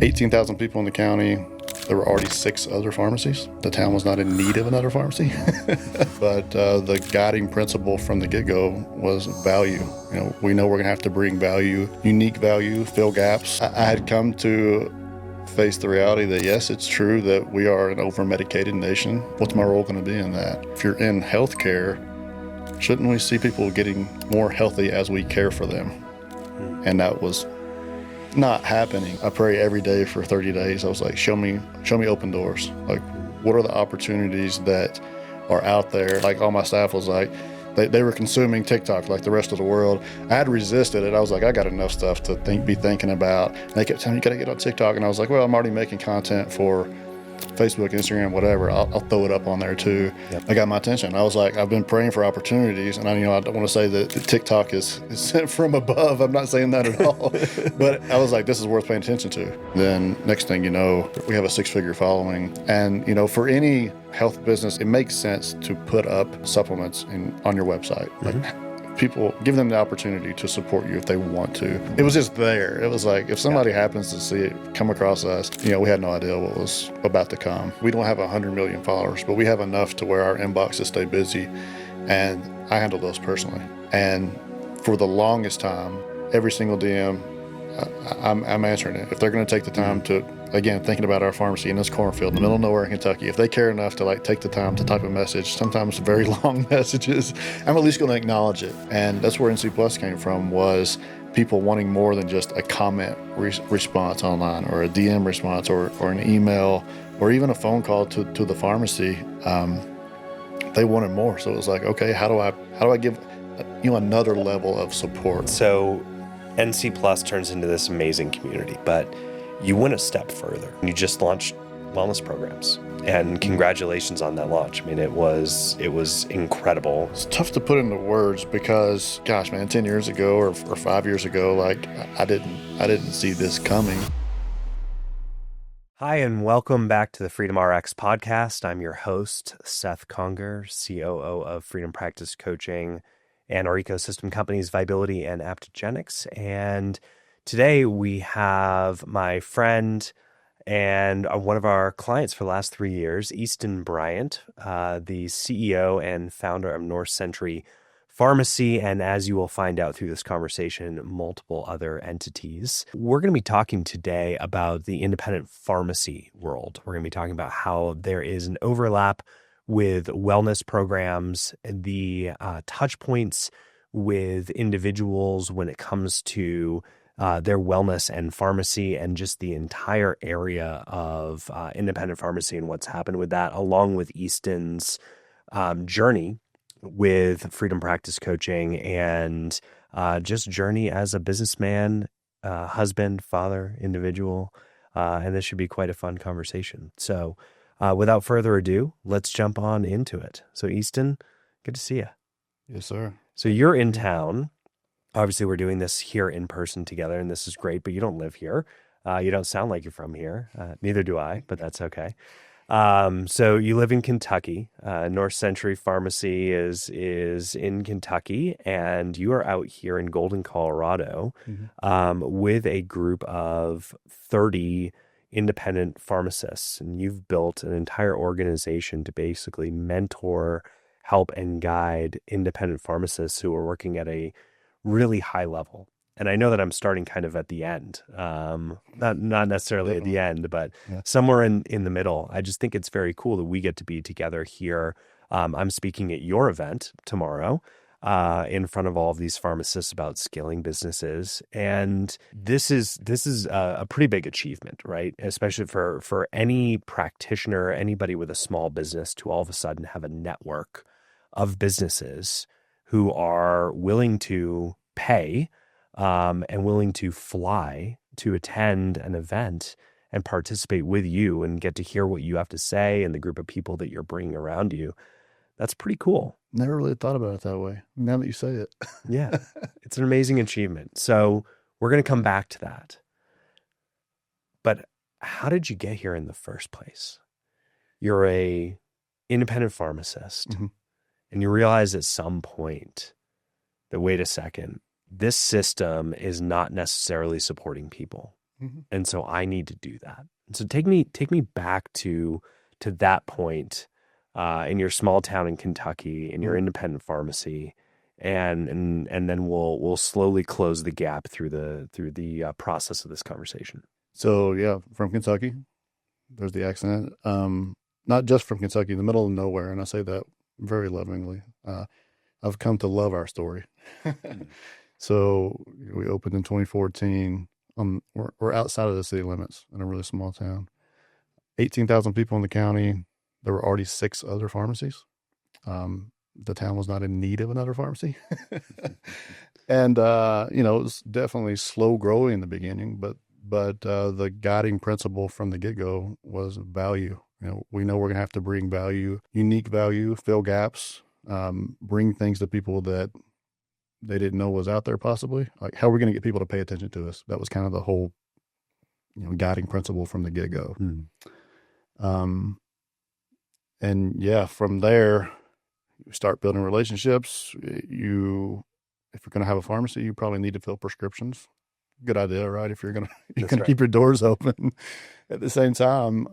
18,000 people in the county. There were already 6 other pharmacies. The town was not in need of another pharmacy. But the guiding principle from the get-go was value. We know we're going to have to bring value, unique value, fill gaps. I had come to face the reality that, yes, it's true that we are an over-medicated nation. What's my role going to be in that? If you're in healthcare, shouldn't we see people getting more healthy as we care for them? And that was not happening. I pray every day for 30 days. I was like, show me open doors. Like, what are the opportunities that are out there? Like, all my staff was like, they were consuming TikTok like the rest of the world. I had resisted it. I was like, I got enough stuff to be thinking about. And they kept telling me, you gotta get on TikTok. And I was like, well, I'm already making content for Facebook, Instagram, whatever. I'll throw it up on there too. Yep. They got my attention. I was like, I've been praying for opportunities, and I don't want to say that TikTok is sent from above. I'm not saying that at all. But I was like, this is worth paying attention to. Then next thing you know, we have a 6-figure following, and for any health business, it makes sense to put up supplements on your website. Mm-hmm. Like, people, give them the opportunity to support you if they want to. It was just there. It was like, if somebody happens to see it come across us, we had no idea what was about to come. We don't have 100 million followers, but we have enough to where our inboxes stay busy, and I handle those personally. And for the longest time, every single DM, I'm answering it. If they're going to take the time to, again, thinking about our pharmacy in this cornfield in the middle of nowhere in Kentucky, if they care enough to take the time to type a message, sometimes very long messages, I'm at least going to acknowledge it. And that's where NC Plus came from, was people wanting more than just a comment response online, or a DM response, or an email, or even a phone call to the pharmacy. They wanted more. So it was like, okay, how do I give another level of support? So NC Plus turns into this amazing community, but you went a step further. You just launched wellness programs, and congratulations on that launch. I mean, it was incredible. It's tough to put into words because, gosh, man, 10 years ago or 5 years ago, I didn't see this coming. Hi, and welcome back to the Freedom RX podcast. I'm your host, Seth Conger, COO of Freedom Practice Coaching and our ecosystem companies, Viability and Aptogenics. And today we have my friend and one of our clients for the last 3 years, Easton Bryant, the CEO and founder of North Century Pharmacy, and as you will find out through this conversation, multiple other entities. We're going to be talking today about the independent pharmacy world. We're going to be talking about how there is an overlap with wellness programs, the touch points with individuals when it comes to their wellness and pharmacy, and just the entire area of independent pharmacy and what's happened with that, along with Easton's journey with Freedom Practice Coaching, and just journey as a businessman, husband, father, individual. And this should be quite a fun conversation. So without further ado, let's jump on into it. So Easton, good to see you. Yes, sir. So you're in town. Obviously, we're doing this here in person together, and this is great, but you don't live here. You don't sound like you're from here. Neither do I, but that's okay. So you live in Kentucky. North Century Pharmacy is in Kentucky, and you are out here in Golden, Colorado, with a group of 30 independent pharmacists, and you've built an entire organization to basically mentor, help, and guide independent pharmacists who are working at a really high level. And I know that I'm starting kind of at the end, not necessarily at the end, but somewhere in the middle. I just think it's very cool that we get to be together here. I'm speaking at your event tomorrow in front of all of these pharmacists about scaling businesses. And this is a pretty big achievement, right? Especially for any practitioner, anybody with a small business, to all of a sudden have a network of businesses who are willing to pay and willing to fly to attend an event and participate with you and get to hear what you have to say and the group of people that you're bringing around you. That's pretty cool. Never really thought about it that way. Now that you say it. Yeah, it's an amazing achievement. So we're going to come back to that. But how did you get here in the first place? You're a independent pharmacist, and you realize at some point that, wait a second, this system is not necessarily supporting people. Mhm. And so I need to do that. So take me back to that point in your small town in Kentucky, in your Mhm. independent pharmacy, and then we'll slowly close the gap through the process of this conversation. So yeah, from Kentucky. There's the accent. Not just from Kentucky, in the middle of nowhere, and I say that very lovingly. I've come to love our story. Mm. So we opened in 2014. We're outside of the city limits in a really small town. 18,000 people in the county. There were already 6 other pharmacies. The town was not in need of another pharmacy. And it was definitely slow growing in the beginning, but the guiding principle from the get-go was value. We know we're going to have to bring value, unique value, fill gaps, bring things to people that they didn't know was out there possibly. Like, how are we going to get people to pay attention to us? That was kind of the whole, guiding principle from the get-go. Mm. Um, and yeah, from there, you start building relationships. If you're going to have a pharmacy, you probably need to fill prescriptions. Good idea, right? If you're That's gonna right. keep your doors open. At the same time,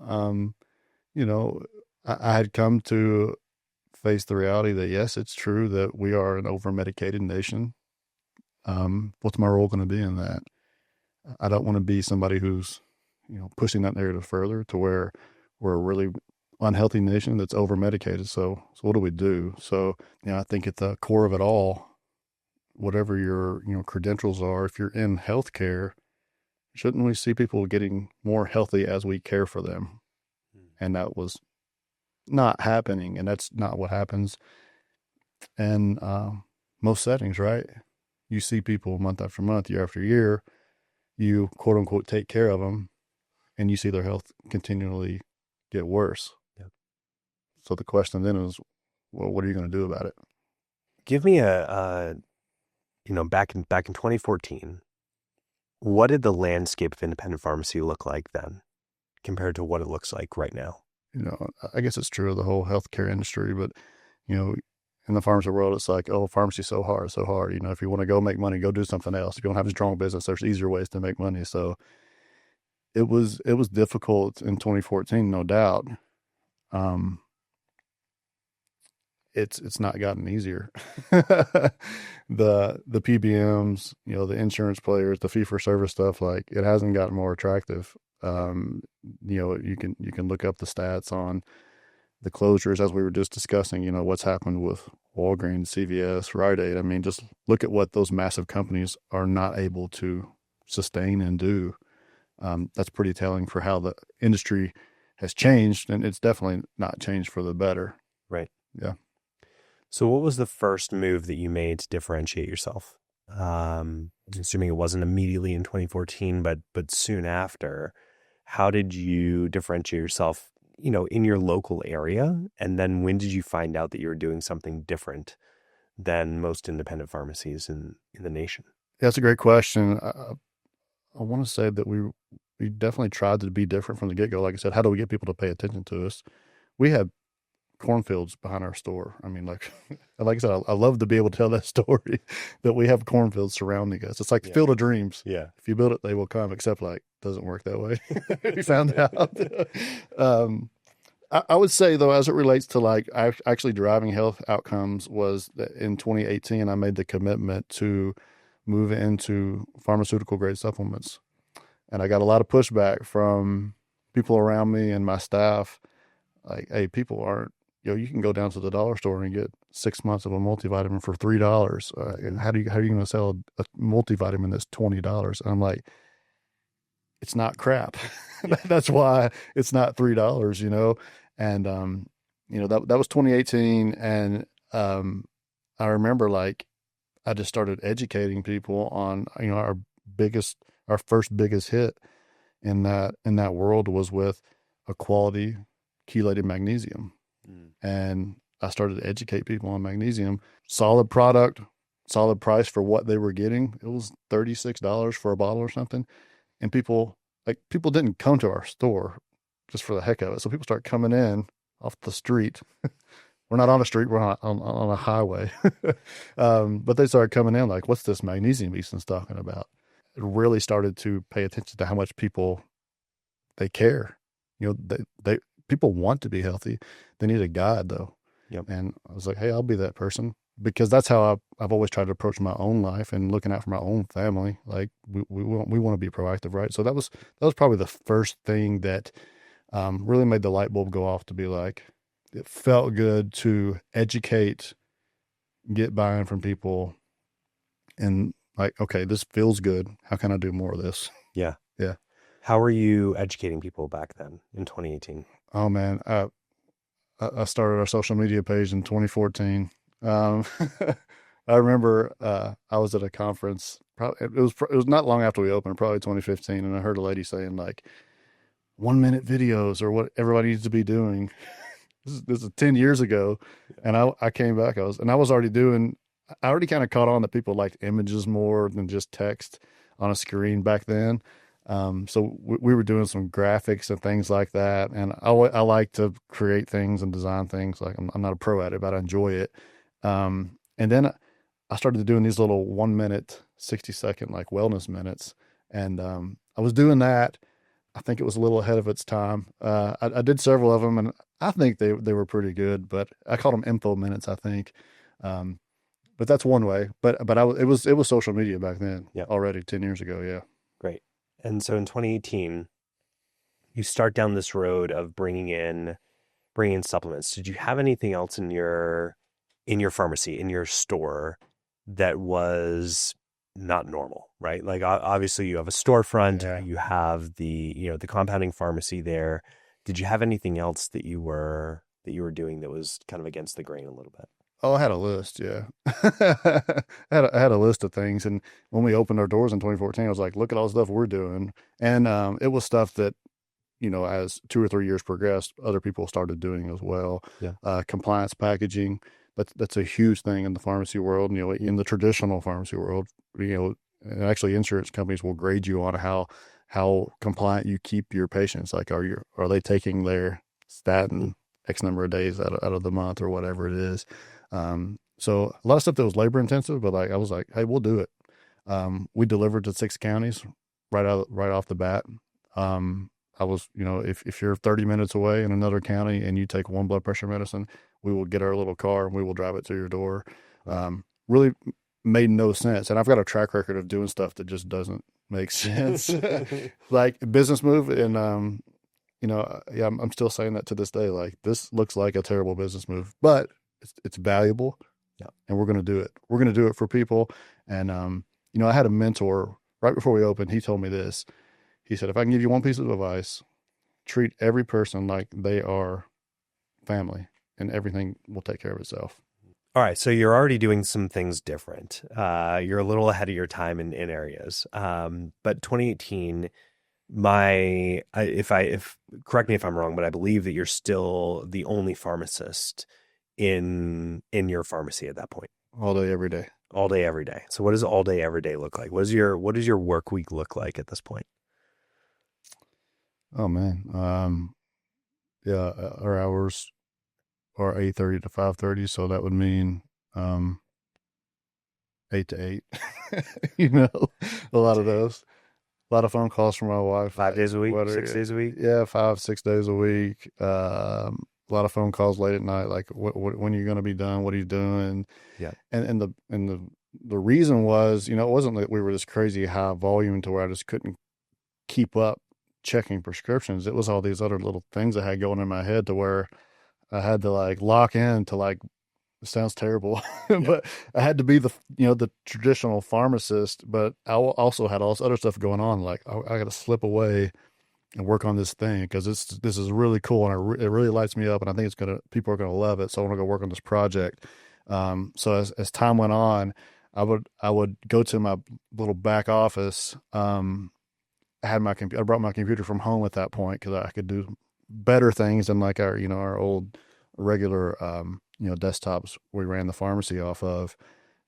you know, I had come to face the reality that yes, it's true that we are an over medicated nation. What's my role going to be in that? I don't want to be somebody who's, pushing that narrative further to where we're a really unhealthy nation that's over medicated. So what do we do? So, I think at the core of it all, whatever your, credentials are, if you're in healthcare, shouldn't we see people getting more healthy as we care for them? And that was not happening. And that's not what happens in most settings, right? You see people month after month, year after year, you quote unquote take care of them, and you see their health continually get worse. Yep. So the question then is, well, what are you going to do about it? Give me back in 2014, what did the landscape of independent pharmacy look like then compared to what it looks like right now? I guess it's true of the whole healthcare industry, but you know, in the pharmacy world, it's like, oh, pharmacy's so hard, so hard. If you want to go make money, go do something else. If you don't have a strong business, there's easier ways to make money. So it was difficult in 2014, no doubt. Um, it's not gotten easier. The PBMs, the insurance players, the fee for service stuff, like it hasn't gotten more attractive. You can look up the stats on the closures as we were just discussing, what's happened with Walgreens, CVS, Rite Aid. I mean, just look at what those massive companies are not able to sustain and do. That's pretty telling for how the industry has changed, and it's definitely not changed for the better. Right. Yeah. So what was the first move that you made to differentiate yourself? Assuming it wasn't immediately in 2014, but soon after, how did you differentiate yourself, in your local area? And then when did you find out that you were doing something different than most independent pharmacies in the nation? That's a great question. I want to say that we definitely tried to be different from the get go. Like I said, how do we get people to pay attention to us? We had cornfields behind our store. I mean, like I said, I love to be able to tell that story that we have cornfields surrounding us. It's like the Yeah. field of dreams. Yeah. If you build it, they will come. Except doesn't work that way. We found out. I would say though, as it relates to actually driving health outcomes, was that in 2018 I made the commitment to move into pharmaceutical grade supplements. And I got a lot of pushback from people around me and my staff. Like, hey, people aren't, you can go down to the dollar store and get 6 months of a multivitamin for $3. And how are you going to sell a multivitamin that's $20? And I'm like, it's not crap. That's why it's not $3, And, that was 2018. And, I remember I just started educating people on, our first biggest hit in that world was with a quality chelated magnesium. Mm. And I started to educate people on magnesium. Solid product, solid price for what they were getting. It was $36 for a bottle or something. And people didn't come to our store just for the heck of it. So people start coming in off the street. We're not on a street, we're on a highway. But they started coming in like, what's this magnesium Easton's talking about? really started to pay attention to how much people they care. They people want to be healthy. They need a guide though. Yep. And I was like, hey, I'll be that person because that's how I've always tried to approach my own life and looking out for my own family. Like we want to be proactive, right? So that was probably the first thing that really made the light bulb go off to be like, it felt good to educate, get buy-in from people, and like, okay, this feels good. How can I do more of this? Yeah. Yeah. How were you educating people back then in 2018? Oh man, I started our social media page in 2014. Um, I remember I was at a conference. Probably it was not long after we opened, probably 2015, and I heard a lady saying like 1 minute videos or what everybody needs to be doing. This is 10 years ago, and I came back. I was already doing. I already kind of caught on that people liked images more than just text on a screen back then. So we were doing some graphics and things like that. And I like to create things and design things. Like I'm not a pro at it, but I enjoy it. And then I started doing these little 1 minute, 60-second like wellness minutes. And I was doing that. I think it was a little ahead of its time. I did several of them, and I think they were pretty good. But I called them info minutes, I think. But that's one way. But it was social media back then, Yep. already 10 years ago. Yeah. Great. And so in 2018, you start down this road of bringing in supplements. Did you have anything else in your pharmacy, in your store, that was not normal, right? Like obviously you have a storefront, Yeah. you have the compounding pharmacy there. Did you have anything else that you were doing that was kind of against the grain a little bit? Oh, I had a list. Yeah. I had a list of things. And when we opened our doors in 2014, I was like, look at all the stuff we're doing. And it was stuff that, as 2 or 3 years progressed, other people started doing as well. Yeah. Compliance packaging. That's a huge thing in the pharmacy world. In the traditional pharmacy world, and actually insurance companies will grade you on how compliant you keep your patients. Like, are they taking their statin X number of days out of the month or whatever it is. So a lot of stuff that was labor intensive, but like, I was like, hey, we'll do it. We delivered to 6 counties right off the bat. I was, if you're 30 minutes away in another county and you take one blood pressure medicine, we will get our little car and we will drive it to your door. Really made no sense. And I've got a track record of doing stuff that just doesn't make sense. Like business move. And, yeah, I'm still saying that to this day. Like, this looks like a terrible business move, but it's valuable. Yeah. And we're going to do it. We're going to do it for people. And, I had a mentor right before we opened. He told me this. He said, if I can give you one piece of advice, treat every person like they are family, and everything will take care of itself. All right. So you're already doing some things different. You're a little ahead of your time in areas. But 2018, if correct me if I'm wrong, but I believe that you're still the only pharmacist in your pharmacy at that point. All day, every day. All day, every day. So what does all day, every day look like? What does your work week look like at this point? Oh man. Yeah, our hours are 8:30 to 5:30. So that would mean, 8 to 8, a lot of those. A lot of phone calls from my wife. 5 days a week, 6 days a week. Yeah, 5-6 days a week. A lot of phone calls late at night, like when are you going to be done? What are you doing? Yeah. And the reason was, it wasn't that we were this crazy high volume to where I just couldn't keep up checking prescriptions. It was all these other little things I had going in my head to where I had to like lock in to like, it sounds terrible, but I had to be the traditional pharmacist, but I also had all this other stuff going on. Like I got to slip away and work on this thing because this is really cool and it really lights me up, and I think people are gonna love it. So I want to go work on this project. So as time went on, I would go to my little back office. I brought my computer from home at that point because I could do better things than like our old regular desktops we ran the pharmacy off of.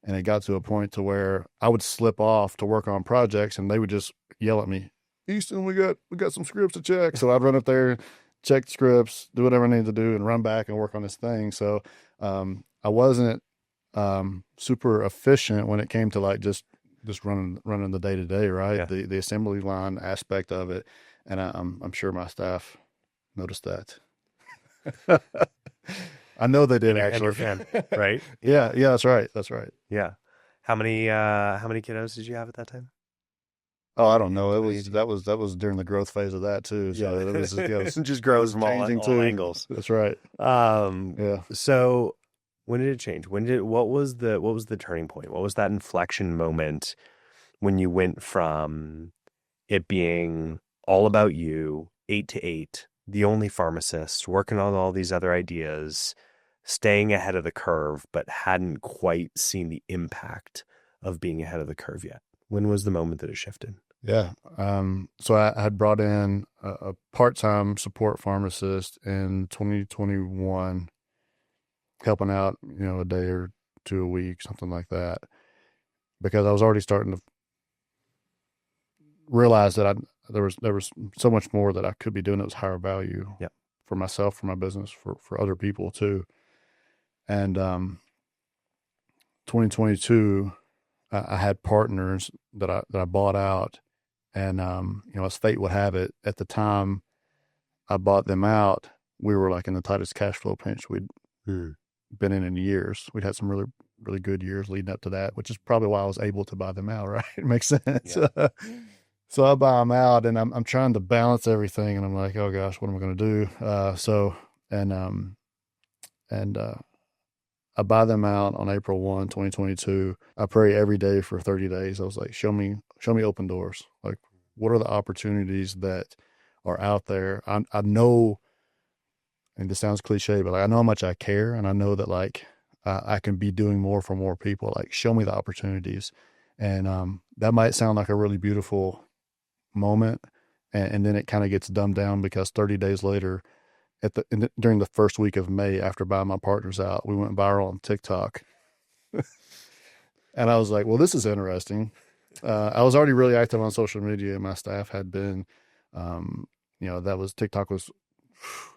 And it got to a point to where I would slip off to work on projects and they would just yell at me, Easton, we got some scripts to check. So I'd run up there, check scripts, do whatever I needed to do, and run back and work on this thing. So I wasn't super efficient when it came to like just just running the day to day, right? Yeah. The assembly line aspect of it, and I'm sure my staff noticed that. I know they did And your actually. fan, right? Yeah, that's right. That's right. Yeah. How many kiddos did you have at that time? Oh, I don't know. How many did you- That was during the growth phase of that too. Yeah. So It just it grows was from changing all too. angles. That's right. Um, Yeah. so when did it change? What was the turning point? What was that inflection moment when you went from it being all about you, 8 to 8, the only pharmacist, working on all these other ideas, staying ahead of the curve, but hadn't quite seen the impact of being ahead of the curve yet? When was the moment that it shifted? Yeah. So I had brought in a part-time support pharmacist in 2021, helping out, a day or two a week, something like that, because I was already starting to realize that there was so much more that I could be doing that was higher value Yeah. for myself, for my business, for other people too. And 2022, I had partners that I bought out, and as fate would have it, at the time I bought them out, we were like in the tightest cash flow pinch we'd been in years. We'd had some really really good years leading up to that, which is probably why I was able to buy them out. Right? It makes sense. Yeah. So I buy them out, and I'm trying to balance everything, and I'm like, oh gosh, what am I going to do? And I buy them out on April 1, 2022. I pray every day for 30 days. I was like, show me open doors. Like, what are the opportunities that are out there? I know, and this sounds cliche, but like, I know how much I care, and I know that like I can be doing more for more people. Like, show me the opportunities. And that might sound like a really beautiful moment, and then it kind of gets dumbed down because 30 days later, during the first week of May, after buying my partners out, we went viral on TikTok. And I was like, well, this is interesting. I was already really active on social media, and my staff had been. TikTok was,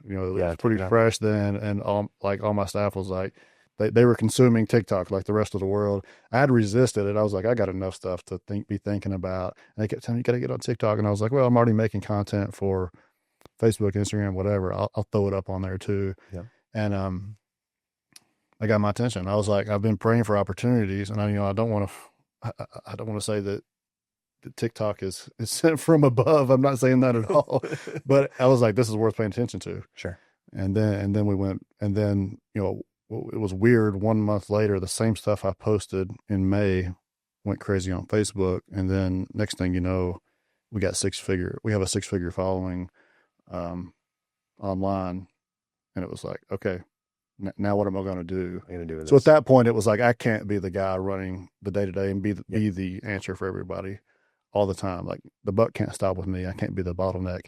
it was pretty fresh then, and all my staff was like, they were consuming TikTok like the rest of the world. I had resisted it. I was like, I got enough stuff to be thinking about. And they kept telling me, you got to get on TikTok. And I was like, well, I'm already making content for Facebook, Instagram, whatever. I'll throw it up on there too. Yeah. And I got my attention. I was like, I've been praying for opportunities, and I don't want to say that TikTok is sent from above. I'm not saying that at all. But I was like, this is worth paying attention to. Sure. And then we went, and then it was weird. 1 month later, the same stuff I posted in May went crazy on Facebook, and then next thing you know, we have a 6-figure following online, and it was like, okay, now what am I going to do? I'm going to do this. So at that point, it was like, I can't be the guy running the day to day and be the answer for everybody all the time. Like, the buck can't stop with me. I can't be the bottleneck.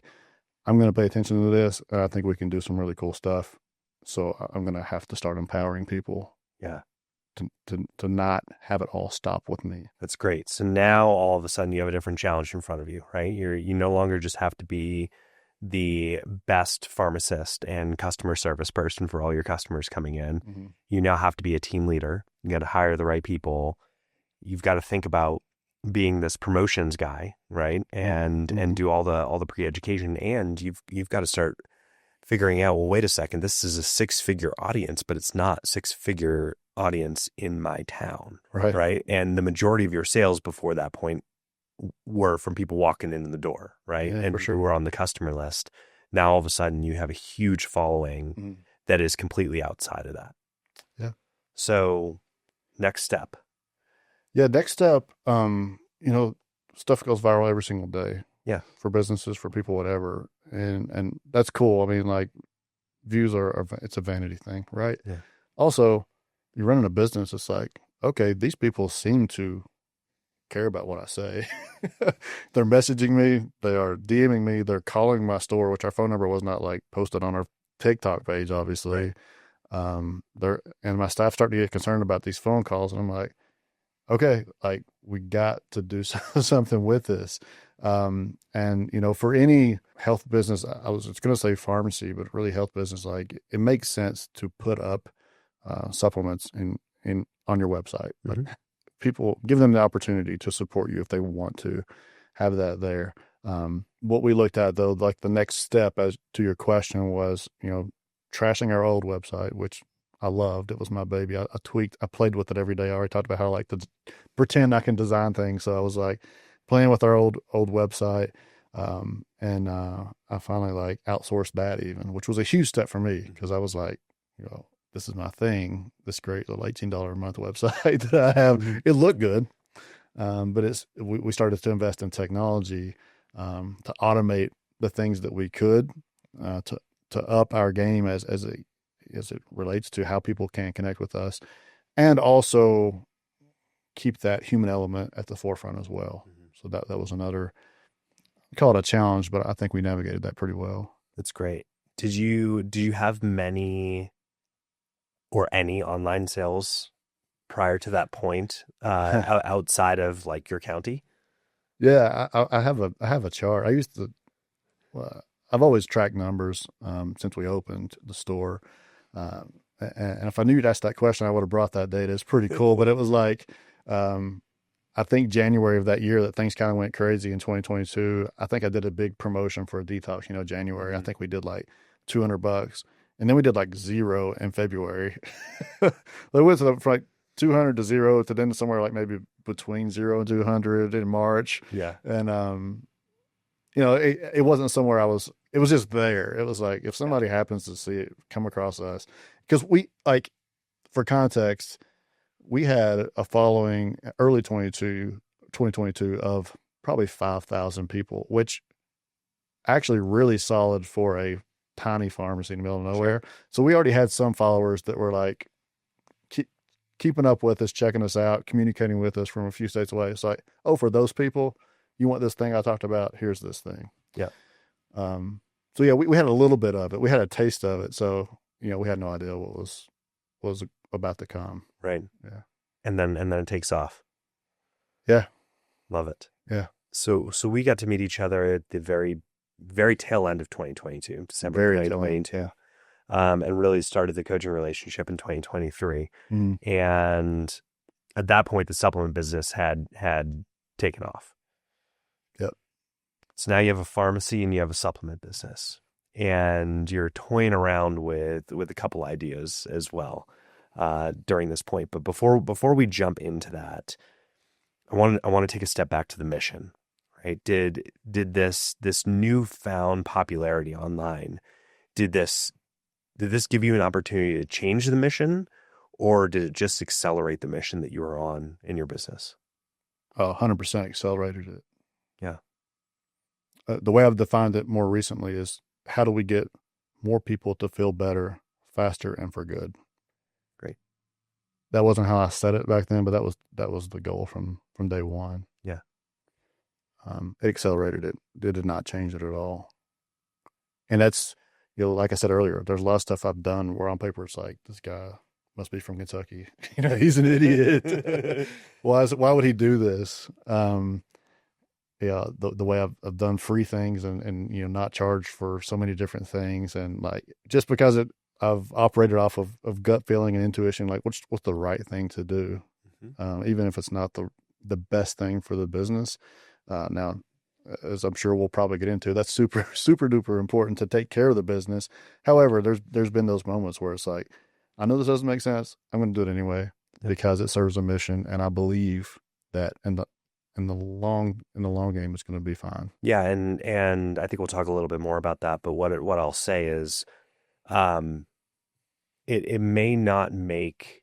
I'm going to pay attention to this. And I think we can do some really cool stuff. So I'm going to have to start empowering people. Yeah. To not have it all stop with me. That's great. So now all of a sudden you have a different challenge in front of you, right? You no longer just have to be the best pharmacist and customer service person for all your customers coming in. Mm-hmm. You now have to be a team leader. You got to hire the right people. You've got to think about being this promotions guy, right? And do all the pre-education, and you've got to start figuring out, well, wait a second, this is a 6-figure audience, but it's not 6-figure audience in my town, right? And the majority of your sales before that point were from people walking in the door, right? Yeah, and for sure. who were on the customer list. Now all of a sudden you have a huge following that is completely outside of that. Yeah. So next step. Yeah, next step, stuff goes viral every single day. Yeah. For businesses, for people, whatever. And that's cool. I mean, like, views it's a vanity thing, right? Yeah. Also, you're running a business. It's like, okay, these people seem to care about what I say. They're messaging me. They are DMing me. They're calling my store, which our phone number was not like posted on our TikTok page, obviously. And my staff starting to get concerned about these phone calls. And I'm like, okay, like, we got to do something with this. For any health business, I was going to say pharmacy, but really health business, like, it makes sense to put up supplements on your website. Like, people, give them the opportunity to support you if they want to have that there. What we looked at though, like the next step as to your question was, trashing our old website, which I loved. It was my baby. I played with it every day. I already talked about how I like to pretend I can design things. So I was like playing with our old website. And I finally like outsourced that even, which was a huge step for me because I was like, this is my thing, this great little $18 a month website that I have. It looked good. But we started to invest in technology, to automate the things that we could, to up our game as it relates to how people can connect with us, and also keep that human element at the forefront as well. So that was another, call it a challenge, but I think we navigated that pretty well. That's great. Do you have many or any online sales prior to that point, outside of like your county? Yeah, I have a chart. I've always tracked numbers since we opened the store. And if I knew you'd ask that question, I would have brought that data. It's pretty cool. But it was like, I think January of that year that things kind of went crazy in 2022. I think I did a big promotion for a detox, January. I think we did like $200. And then we did like 0 in February. It went from like 200 to 0 to then somewhere like maybe between 0 and 200 in March. Yeah. And, it wasn't somewhere it was just there. It was like, if somebody happens to see it, come across us, because for context, we had a following early 2022 of probably 5,000 people, which actually really solid for a tiny pharmacy in the middle of nowhere. So we already had some followers that were like keeping up with us, checking us out, communicating with us from a few states away. It's like, oh, for those people, you want this thing I talked about? Here's this thing. Yeah. So yeah, we had a little bit of it. We had a taste of it. So, we had no idea what was about to come. Right. Yeah. And then it takes off. Yeah. Love it. Yeah. So we got to meet each other at the very, very tail end of 2022, December Very 2022. Yeah. And really started the coaching relationship in 2023. Mm. And at that point, the supplement business had taken off. Yep. So now you have a pharmacy and you have a supplement business, and you're toying around with a couple ideas as well during this point. But before we jump into that, I want to take a step back to the mission. Right? Did this newfound popularity online, did this give you an opportunity to change the mission, or did it just accelerate the mission that you were on in your business? 100% accelerated it. Yeah. The way I've defined it more recently is, how do we get more people to feel better, faster, and for good? Great. That wasn't how I said it back then, but that was the goal from day one. Yeah. It accelerated it. It did not change it at all. And that's, like I said earlier, there's a lot of stuff I've done where on paper it's like, this guy must be from Kentucky. He's an idiot. Why would he do this? The way I've done free things and not charged for so many different things, and like just because I've operated off of gut feeling and intuition, like what's the right thing to do, even if it's not the best thing for the business. Now, as I'm sure we'll probably get into, that's super super duper important to take care of the business. However, there's been those moments where it's like, I know this doesn't make sense, I'm going to do it anyway because it serves a mission, and I believe that in the long game, it's going to be fine. Yeah, and I think we'll talk a little bit more about that. But what I'll say is, it may not make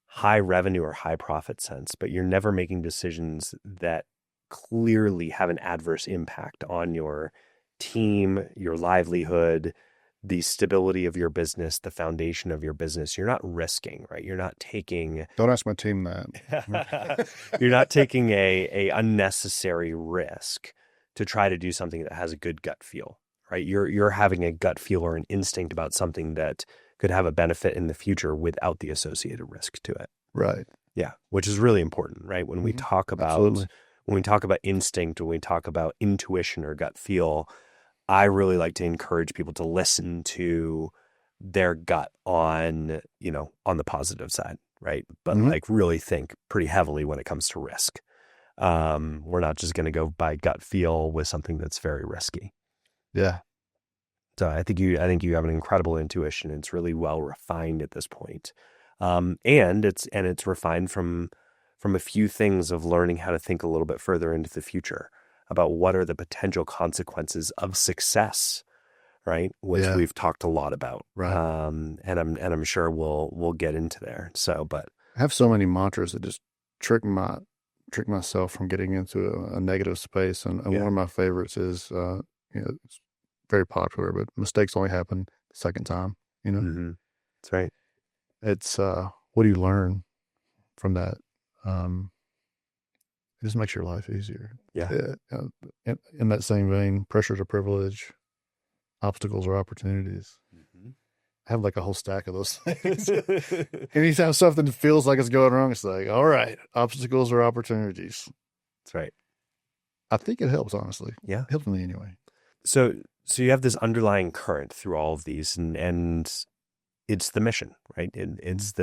high revenue or high profit sense, but you're never making decisions that clearly have an adverse impact on your team, your livelihood, the stability of your business, the foundation of your business. You're not risking, right? You're not taking. Don't ask my team that. You're not taking a unnecessary risk to try to do something that has a good gut feel, right? You're having a gut feel or an instinct about something that could have a benefit in the future without the associated risk to it. Right. Yeah, which is really important, right? When we talk about Absolutely. when we talk about instinct, when we talk about intuition or gut feel, I really like to encourage people to listen to their gut on the positive side, right? But Hmm. like really think pretty heavily when it comes to risk. We're not just going to go by gut feel with something that's very risky. Yeah. So I think you have an incredible intuition. It's really well refined at this point. And it's refined from a few things of learning how to think a little bit further into the future about what are the potential consequences of success, right? Which Yeah. we've talked a lot about. Right. And I'm sure we'll get into there. So, but I have so many mantras that just trick myself from getting into a negative space. And one yeah, of my favorites is, it's very popular, but mistakes only happen the second time. You know, hmm that's right. it's, what do you learn from that? Um, it just makes your life easier. Yeah. In that same vein, pressures are privilege, obstacles are opportunities. Mhm. I have like a whole stack of those things. Anytime something feels like it's going wrong, it's like, all right, obstacles are opportunities. That's right. I think it helps, honestly. Yeah. It helps me anyway. So so you have this underlying current through all of these, and it's the mission, right? Mhm. It's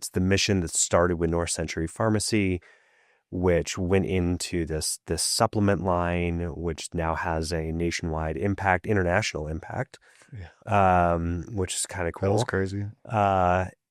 the mission that started with North Century Pharmacy, which went into this supplement line, which now has a nationwide impact, international impact, Yeah. which is kind of That was cool. crazy.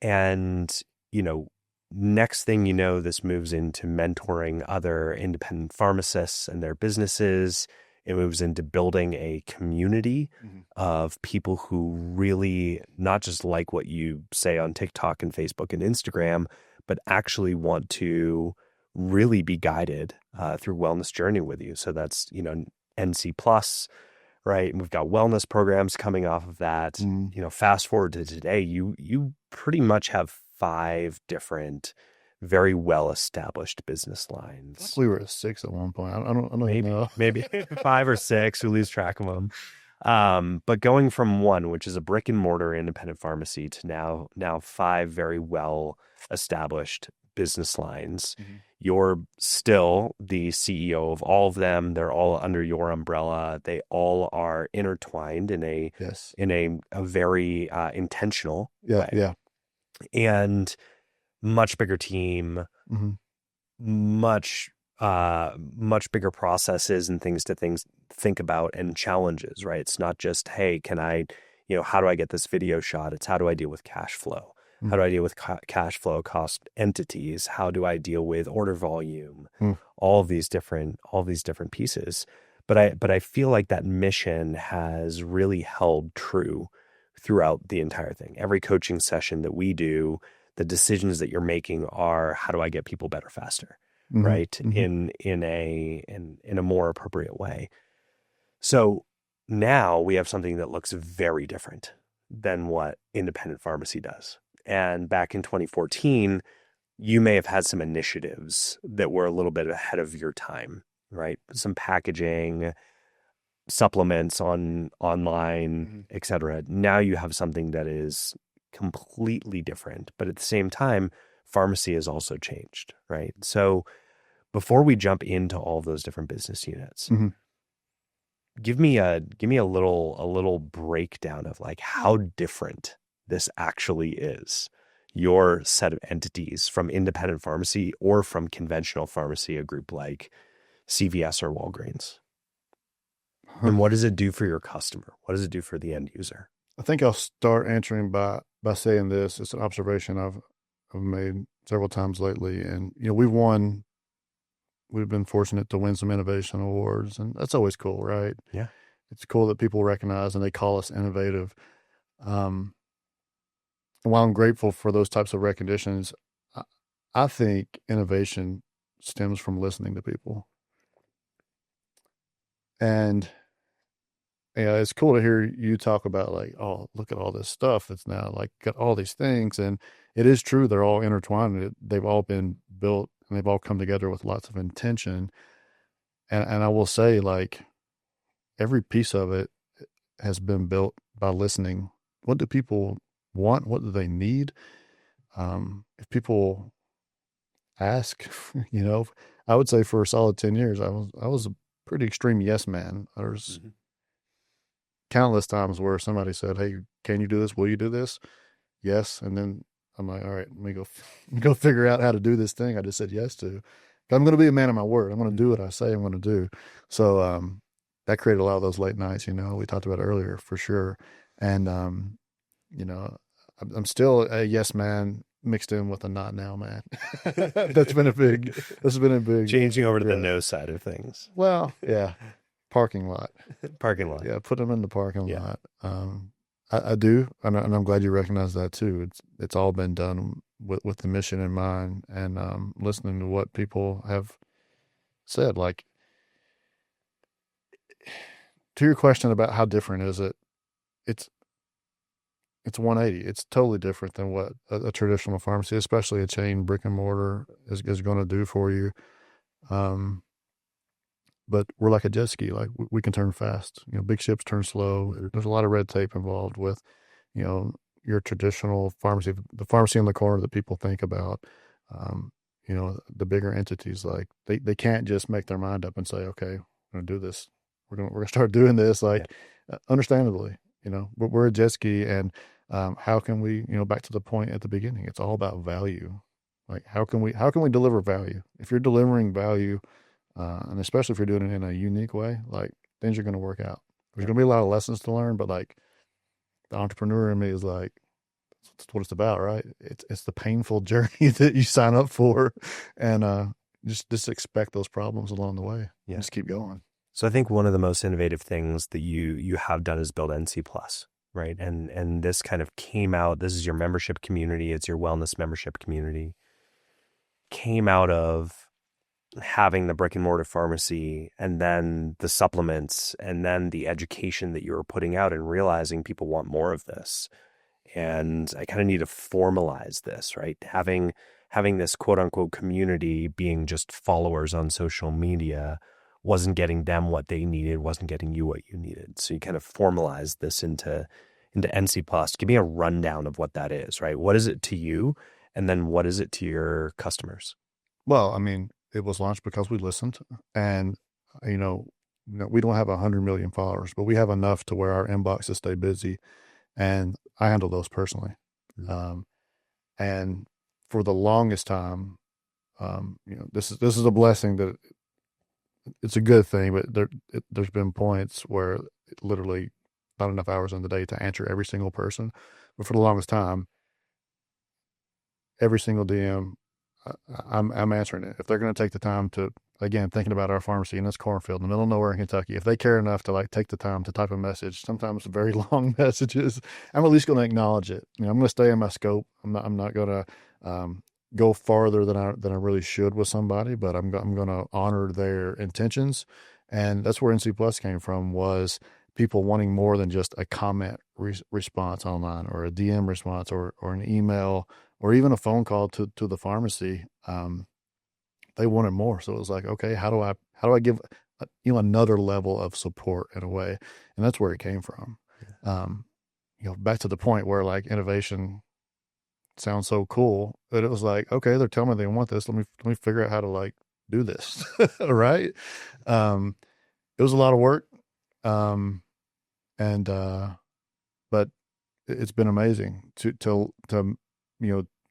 And you know, next thing you know, this moves into mentoring other independent pharmacists and their businesses. It moves into building a community Mhm. of people who really not just like what you say on TikTok and Facebook and Instagram, but actually want to really be guided through wellness journey with you. So that's, NC plus, right? And we've got wellness programs coming off of that. Mhm. Fast forward to today, you pretty much have 5 different very well established business I think lines. we were at 6 at one point. I don't even know. Maybe 5 or 6, we lose track of them. But going from one, which is a brick and mortar independent pharmacy, to now 5 very well established business lines. Mhm. You're still the CEO of all of them. They're all under your umbrella. They all are intertwined in Yes. a very intentional Yeah. way, Yeah. and much bigger team, Hmm. much bigger processes and things to think about, and challenges, right? It's not just, hey, can I, how do I get this video shot? It's how do I deal with cash flow? How do I deal with cash flow cost entities? How do I deal with order volume? Mm. All these different pieces. But I feel like that mission has really held true throughout the entire thing. Every coaching session that we do, the decisions that you're making are, how do I get people better faster? Hmm. Right, Hmm. in a more appropriate way. So now we have something that looks very different than what independent pharmacy does. And back in 2014, you may have had some initiatives that were a little bit ahead of your time, right? Some packaging, supplements online, Hmm. et cetera. Now you have something that is completely different, but at the same time, pharmacy has also changed, right? So before we jump into all of those different business units, Hmm. give me a little breakdown of like how different this actually is. Your set of entities from independent pharmacy or from conventional pharmacy, a group like CVS or Walgreens. And what does it do for your customer? What does it do for the end user? I think I'll start answering by saying this. It's an observation I've made several times lately, and we've been fortunate to win some innovation awards, and that's always cool, right? Yeah. It's cool that people recognize and they call us innovative. Um, and while I'm grateful for those types of recognitions, I, I think innovation stems from listening to people. And yeah, it's cool to hear you talk about like, oh, look at all this stuff that's now like got all these things. And it is true, they're all intertwined. They've all been built and they've all come together with lots of intention. And I will say, like, every piece of it has been built by listening. What do people want? What do they need? If people ask, you know, I would say for a solid 10 years, I was a pretty extreme yes man. There's Mhm. countless times where somebody said, "Hey, can you do this? Will you do this?" Yes. And then I'm like, all right, let me go, go figure out how to do this thing I just said yes to. I'm going to be a man of my word. I'm going to do what I say I'm going to do. So, that created a lot of those late nights, we talked about earlier for sure. And, you know, I'm still a yes man mixed in with a not now man. That's been a big, Changing over to the yeah. no side of things. Well, yeah. Parking lot. Parking lot. Yeah. Put them in the parking Yeah. lot. I do. And I'm glad you recognize that too. It's all been done with the mission in mind and, listening to what people have said. Like, to your question about how different is it, it's it's 180. It's totally different than what a traditional pharmacy, especially a chain brick and mortar, is going to do for you. Um, but we're like a jet ski. Like we can turn fast. Big ships turn slow. There's a lot of red tape involved with, you know, your traditional pharmacy, the pharmacy on the corner that people think about. The bigger entities, like they can't just make their mind up and say, okay, we're going to do this. We're gonna start doing this. Like, understandably, but we're a jet ski, and how can we, back to the point at the beginning, it's all about value. Like, how can we deliver value? If you're delivering value, and especially if you're doing it in a unique way, like, things are going to work out. There's going to be a lot of lessons to learn, but like, the entrepreneur in me is like, that's what it's about, right? It's the painful journey that you sign up for, and just expect those problems along the way. Yeah. Just keep going. So I think one of the most innovative things that you have done is build NC Plus, right? And this kind of came out. This is your membership community. It's your wellness membership community. Came out of having the brick and mortar pharmacy, and then the supplements, and then the education that you were putting out, and realizing people want more of this. And I kind of need to formalize this, right? Having this quote unquote community being just followers on social media wasn't getting them what they needed, wasn't getting you what you needed. So you kind of formalize this into NC Plus. Give me a rundown of what that is, right? What is it to you? And then what is it to your customers? Well, I mean, it was launched because we listened, and we don't have 100 million followers, but we have enough to where our inboxes stay busy, and I handle those personally. And for the longest time, this is a blessing that it's a good thing, but there's been points where literally not enough hours in the day to answer every single person. But for the longest time, every single DM, I'm answering it. If they're going to take the time to, again, thinking about our pharmacy in this cornfield in the middle of nowhere in Kentucky, if they care enough to like take the time to type a message, sometimes very long messages, I'm at least going to acknowledge it. I'm going to stay in my scope. I'm not going to go farther than I really should with somebody, but I'm going to honor their intentions. And that's where NC Plus came from, was people wanting more than just a comment response online, or a DM response, or an email, or even a phone call to the pharmacy. They wanted more. So it was like, okay, how do I give, another level of support in a way? And that's where it came from. Back to the point where like innovation sounds so cool that it was like, okay, they're telling me they want this. Let me figure out how to like do this. Right. It was a lot of work. But it's been amazing to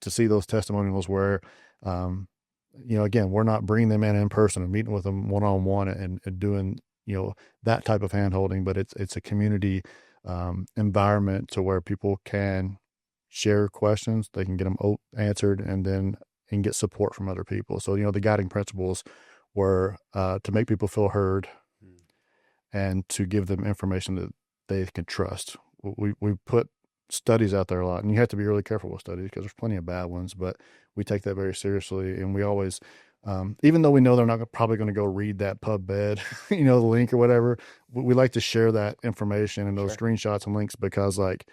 see those testimonials where, again, we're not bringing them in person and meeting with them one-on-one and doing, that type of hand holding, but it's a community, environment to where people can share questions, they can get them answered, and get support from other people. So, the guiding principles were, to make people feel heard and to give them information that they can trust. We put studies out there a lot, and you have to be really careful with studies because there's plenty of bad ones, but we take that very seriously. And we always, even though we know they're not probably going to go read that PubMed, the link or whatever, we like to share that information and those screenshots and links, because like,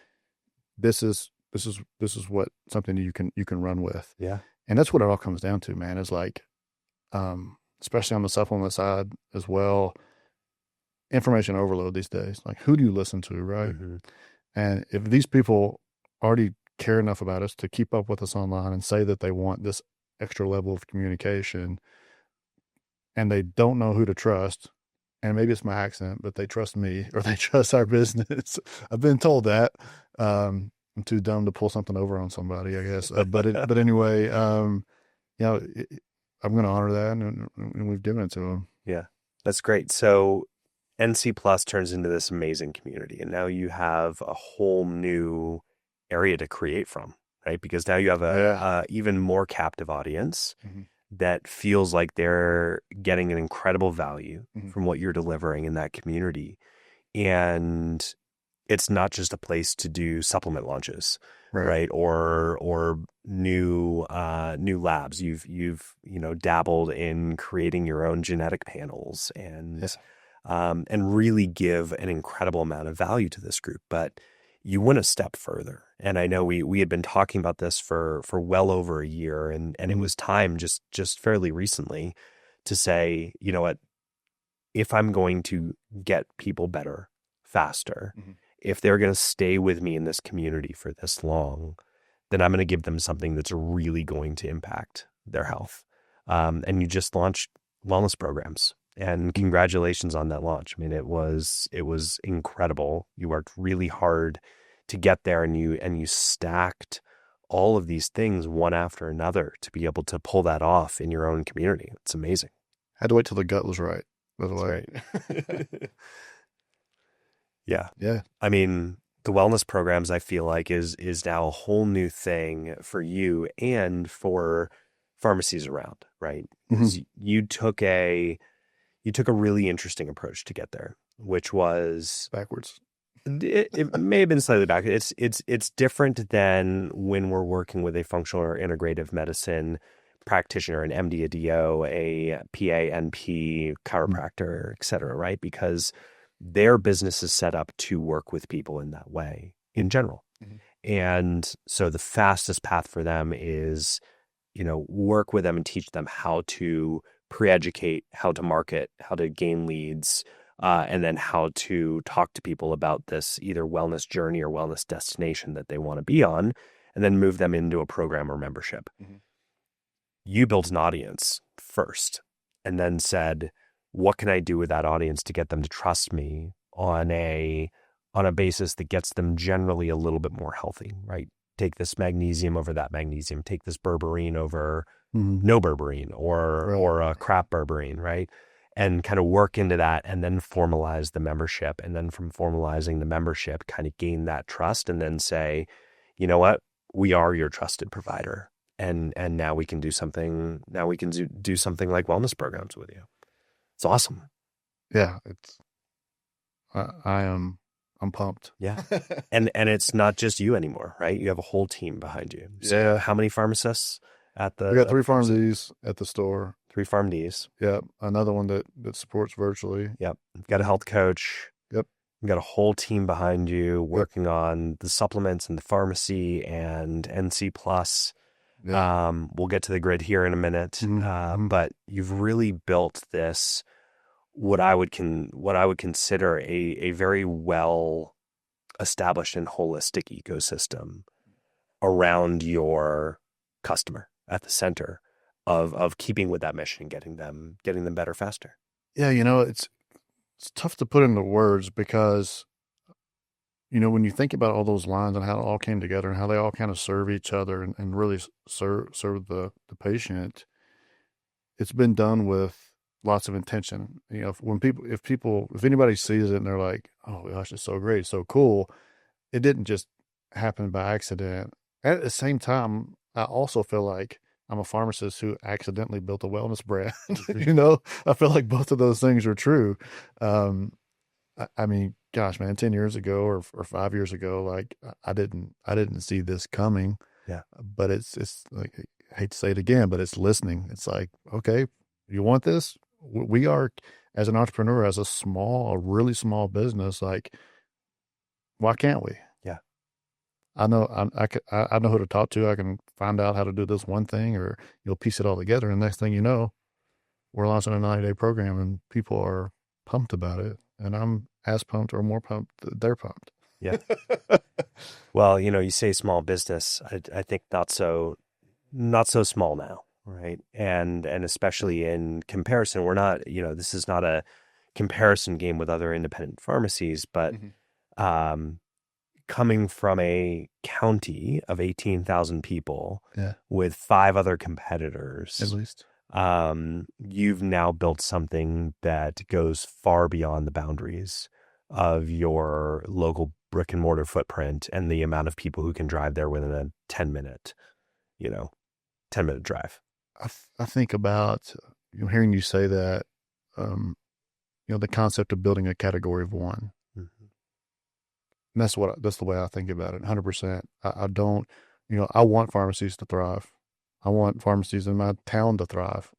this is what something you can run with. Yeah. And that's what it all comes down to, man, is like, especially on the supplement side as well, information overload these days. Like, who do you listen to, right? Mm-hmm. And if these people already care enough about us to keep up with us online and say that they want this extra level of communication, and they don't know who to trust, and maybe it's my accent, but they trust me or they trust our business. I've been told that. I'm too dumb to pull something over on somebody, I guess. But anyway, you know, I'm going to honor that, and we've given it to them. Yeah, that's great. So NC Plus turns into this amazing community, and now you have a whole new area to create from, right? Because now you have Yeah. a even more captive audience Hmm. that feels like they're getting an incredible value Hmm. from what you're delivering in that community. And it's not just a place to do supplement launches, Right. right? Or new labs. You've dabbled in creating your own genetic panels Yeah. and really give an incredible amount of value to this group. But you went a step further. And I know we had been talking about this for well over a year, and it Hmm. was time just fairly recently to say, you know what, if I'm going to get people better faster, Hmm. if they're going to stay with me in this community for this long, then I'm going to give them something that's really going to impact their health. And you just launched wellness programs, and congratulations on that launch. I mean, it was incredible. You worked really hard to get there, and you stacked all of these things one after another to be able to pull that off in your own community. It's amazing. Had to wait till the gut was right, by the That's way. right. Yeah. Yeah. I mean, the wellness programs I feel like is now a whole new thing for you and for pharmacies around, right? Hmm. Because you took a really interesting approach to get there, which was Backwards. it may have been slightly back. It's different than when we're working with a functional or integrative medicine practitioner, an MD, a DO, a PA, NP, chiropractor, et cetera, right? Because their business is set up to work with people in that way in general. Hmm. And so the fastest path for them is, work with them and teach them how to pre-educate, how to market, how to gain leads, and then how to talk to people about this either wellness journey or wellness destination that they want to be on, and then move them into a program or membership. Hmm. You built an audience first and then said, what can I do with that audience to get them to trust me on a basis that gets them generally a little bit more healthy, right? Take this magnesium over that magnesium, take this berberine over Hmm. no berberine or Right. or a crap berberine, right? And kind of work into that and then formalize the membership. And then from formalizing the membership, kind of gain that trust and then say, you know what? We are your trusted provider. And now we can do something. Now we can do something like wellness programs with you. It's awesome. Yeah. I am. I'm pumped. Yeah. And it's not just you anymore, right? You have a whole team behind you. So Yeah. how many pharmacists at We got the 3 pharmacies at the store. 3 PharmDs? Yep. Another one that supports virtually. Yep. You've got a health coach. Yep. You've got a whole team behind you Yep. working on the supplements and the pharmacy and NC Plus. Yep. We'll get to the grid here in a minute. Mhm. But you've really built this, what I would consider a very well established and holistic ecosystem around your customer at the center of keeping with that mission, getting them better faster. Yeah. It's tough to put into words because, when you think about all those lines and how it all came together and how they all kind of serve each other and really serve the patient, it's been done with lots of intention. If anybody sees it and they're like, oh gosh, it's so great, it's so cool, it didn't just happen by accident. At the same time, I also feel like I'm a pharmacist who accidentally built a wellness brand. I feel like both of those things are true. I mean, gosh, man, 10 years ago or 5 years ago, like I didn't see this coming, Yeah. but it's like, I hate to say it again, but it's listening. It's like, okay, you want this? We are, as an entrepreneur, as a really small business, like, why can't we? Yeah. I know I know who to talk to. I can find out how to do this one thing, or you'll piece it all together. And next thing you know, we're launching a 90-day program, and people are pumped about it. And I'm as pumped or more pumped that they're pumped. Yeah. Well, you say small business. I think not so small now, right? And especially in comparison, we're not. This is not a comparison game with other independent pharmacies, but Mhm. um, coming from a county of 18,000 people Yeah, with 5 other at competitors, least. you've now built something that goes far beyond the boundaries of your local brick and mortar footprint and the amount of people who can drive there within a 10-minute, 10-minute drive. I think about hearing you say that, the concept of building a category of one. Mm-hmm. And that's the way I think about it. 100%. I don't, I want pharmacies to thrive. I want pharmacies in my town to thrive.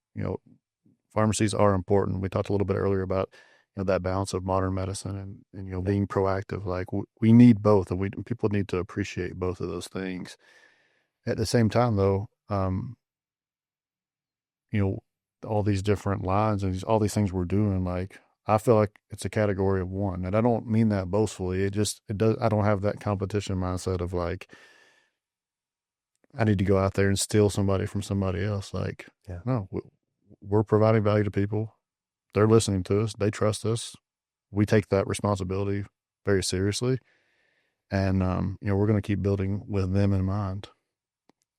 Pharmacies are important. We talked a little bit earlier about, that balance of modern medicine and being proactive. Like we need both, and people need to appreciate both of those things. At the same time, though, you know, all these different lines and all these things we're doing, like I feel like it's a category of one. And I don't mean that boastfully. It does, I don't have that competition mindset of like, I need to go out there and steal somebody from somebody else. Like, Yeah. no, we're providing value to people. They're listening to us. They trust us. We take that responsibility very seriously. And, we're going to keep building with them in mind.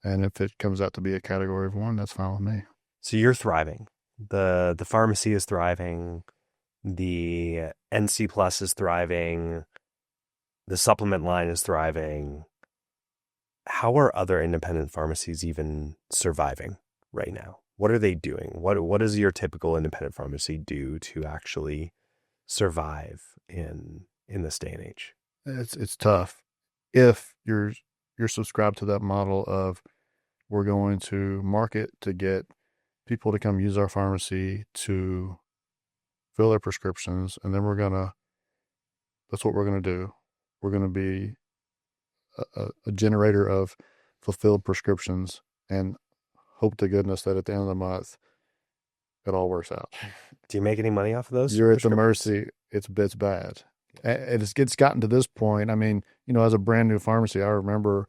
And if it comes out to be a category of one, that's fine with me. So you're thriving. The pharmacy is thriving. The NC Plus is thriving. The supplement line is thriving. How are other independent pharmacies even surviving right now? What are they doing? What does your typical independent pharmacy do to actually survive in this day and age? It's tough. If you're subscribed to that model of we're going to market to get people to come use our pharmacy to fill their prescriptions, and then that's what we're gonna do. We're gonna be a generator of fulfilled prescriptions and hope to goodness that at the end of the month it all works out. Do you make any money off of those? You're at the mercy. It's bad. And it's gotten to this point. I mean, as a brand new pharmacy, I remember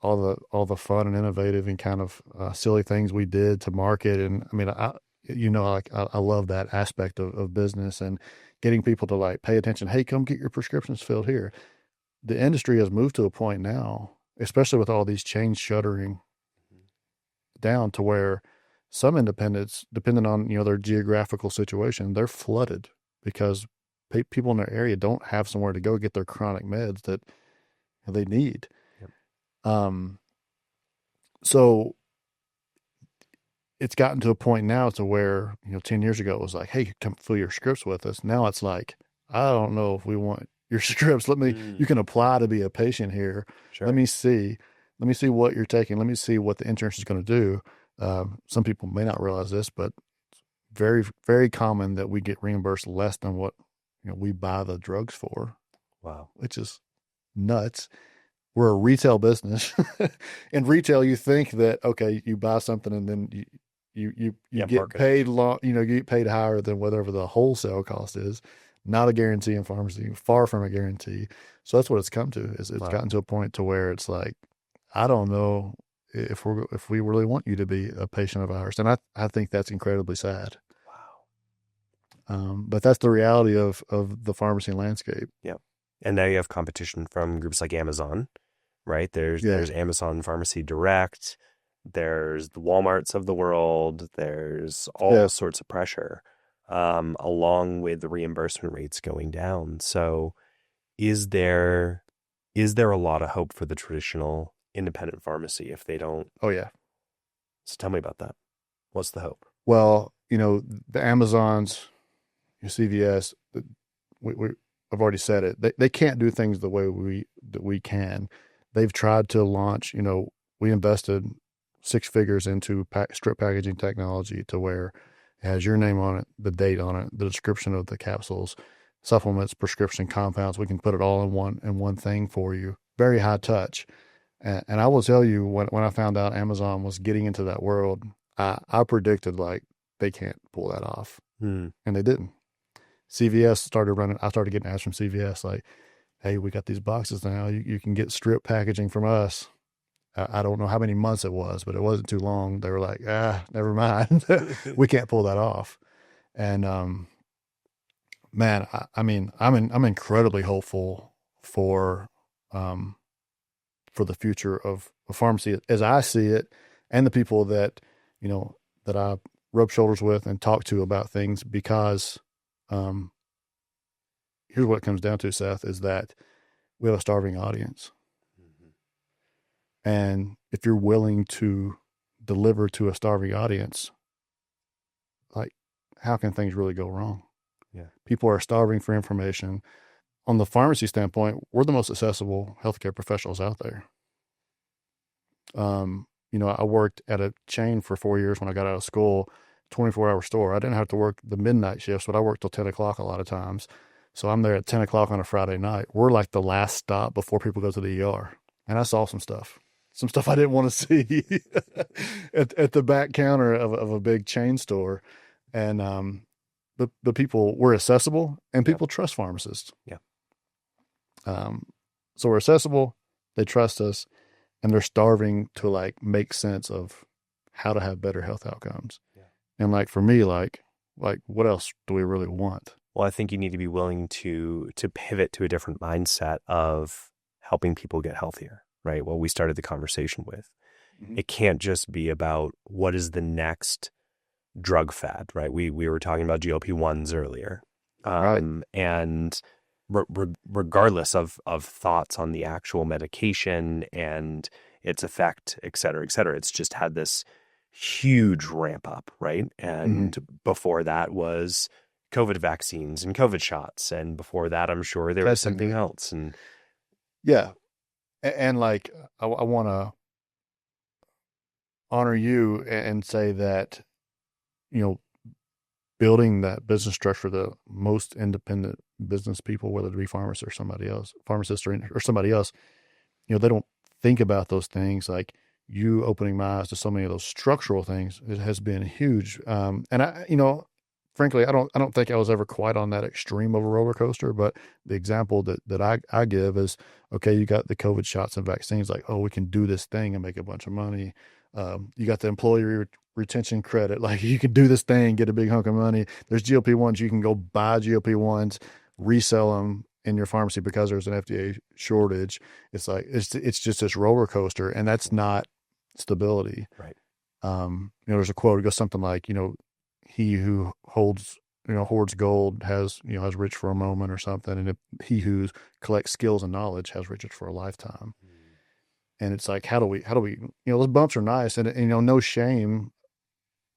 all the fun and innovative and kind of silly things we did to market. And I mean, I love that aspect of business and getting people to like pay attention. Hey, come get your prescriptions filled here. The industry has moved to a point now, especially with all these chains shuttering down, to where some independents, depending on their geographical situation, they're flooded because people in their area don't have somewhere to go get their chronic meds that they need. Yep. So it's gotten to a point now to where 10 years ago it was like, hey, come fill your scripts with us. Now it's like, I don't know if we want your scripts. You can apply to be a patient here. Sure. Let me see what you're taking. Let me see what the insurance is going to do. Some people may not realize this, but it's very, very common that we get reimbursed less than what we buy the drugs for. Wow. Which is nuts. We're a retail business. In retail, you think that, okay, you buy something and then you get paid you get paid higher than whatever the wholesale cost is. Not a guarantee in pharmacy, far from a guarantee. So that's what it's come to. It's gotten to a point to where it's like, I don't know if we really want you to be a patient of ours. And I think that's incredibly sad. Wow. But that's the reality of the pharmacy landscape. Yeah. And now you have competition from groups like Amazon, right? There's Amazon Pharmacy Direct. There's the Walmarts of the world. There's all sorts of pressure, along with the reimbursement rates going down. So is there a lot of hope for the traditional independent pharmacy if they don't? Oh, yeah. So tell me about that. What's the hope? Well, the Amazons, your CVS, I've already said it. They can't do things the way we can. They've tried to launch, we invested 6 figures into strip packaging technology to where it has your name on it, the date on it, the description of the capsules, supplements, prescription compounds. We can put it all in one thing for you. Very high touch. And I will tell you, when I found out Amazon was getting into that world, I predicted like they can't pull that off. And they didn't. CVS started running. I started getting ads from CVS like, hey, we got these boxes now. You can get strip packaging from us. I don't know how many months it was, but it wasn't too long. They were like, never mind. We can't pull that off. And, man, I'm incredibly hopeful for um, for the future of pharmacy as I see it, and the people that, that I rub shoulders with and talk to about things, because um, here's what it comes down to, Seth, is that we have a starving audience. And if you're willing to deliver to a starving audience, like, how can things really go wrong? Yeah. People are starving for information. On the pharmacy standpoint, we're the most accessible healthcare professionals out there. I worked at a chain for 4 years when I got out of school, 24-hour store. I didn't have to work the midnight shifts, but I worked till 10 o'clock a lot of times. So I'm there at 10 o'clock on a Friday night. We're like the last stop before people go to the ER. And I saw some stuff I didn't want to see at the back counter of a big chain store. And the people were accessible, and people trust pharmacists. Yeah. So we're accessible, they trust us, and they're starving to like make sense of how to have better health outcomes. Yeah. And like for me, like what else do we really want? Well, I think you need to be willing to pivot to a different mindset of helping people get healthier, right? What we started the conversation with. Mm-hmm. It can't just be about what is the next drug fad, right? We were talking about GLP-1s earlier. Right. And regardless of thoughts on the actual medication and its effect, et cetera, it's just had this huge ramp up, right? And before that was COVID vaccines and COVID shots. And before that, I'm sure there was something else. And yeah. And like, I want to honor you and say that, building that business structure, the most independent business people, whether it be pharmacists or somebody else, or somebody else, they don't think about those things. Like, you opening my eyes to so many of those structural things, it has been huge. And I, frankly, I don't think I was ever quite on that extreme of a roller coaster, but the example that I give is, okay, you got the COVID shots and vaccines, like, oh, we can do this thing and make a bunch of money. You got the employee retention credit, like, you can do this thing, get a big hunk of money. There's GLP-1s, you can go buy GLP-1s, resell them in your pharmacy because there's an FDA shortage. It's like, it's just this roller coaster, and that's not stability. Right. There's a quote, it goes something like, he who hoards gold has rich for a moment or something. And if he who collects skills and knowledge has riches for a lifetime. And it's like, how do we, those bumps are nice. And, no shame,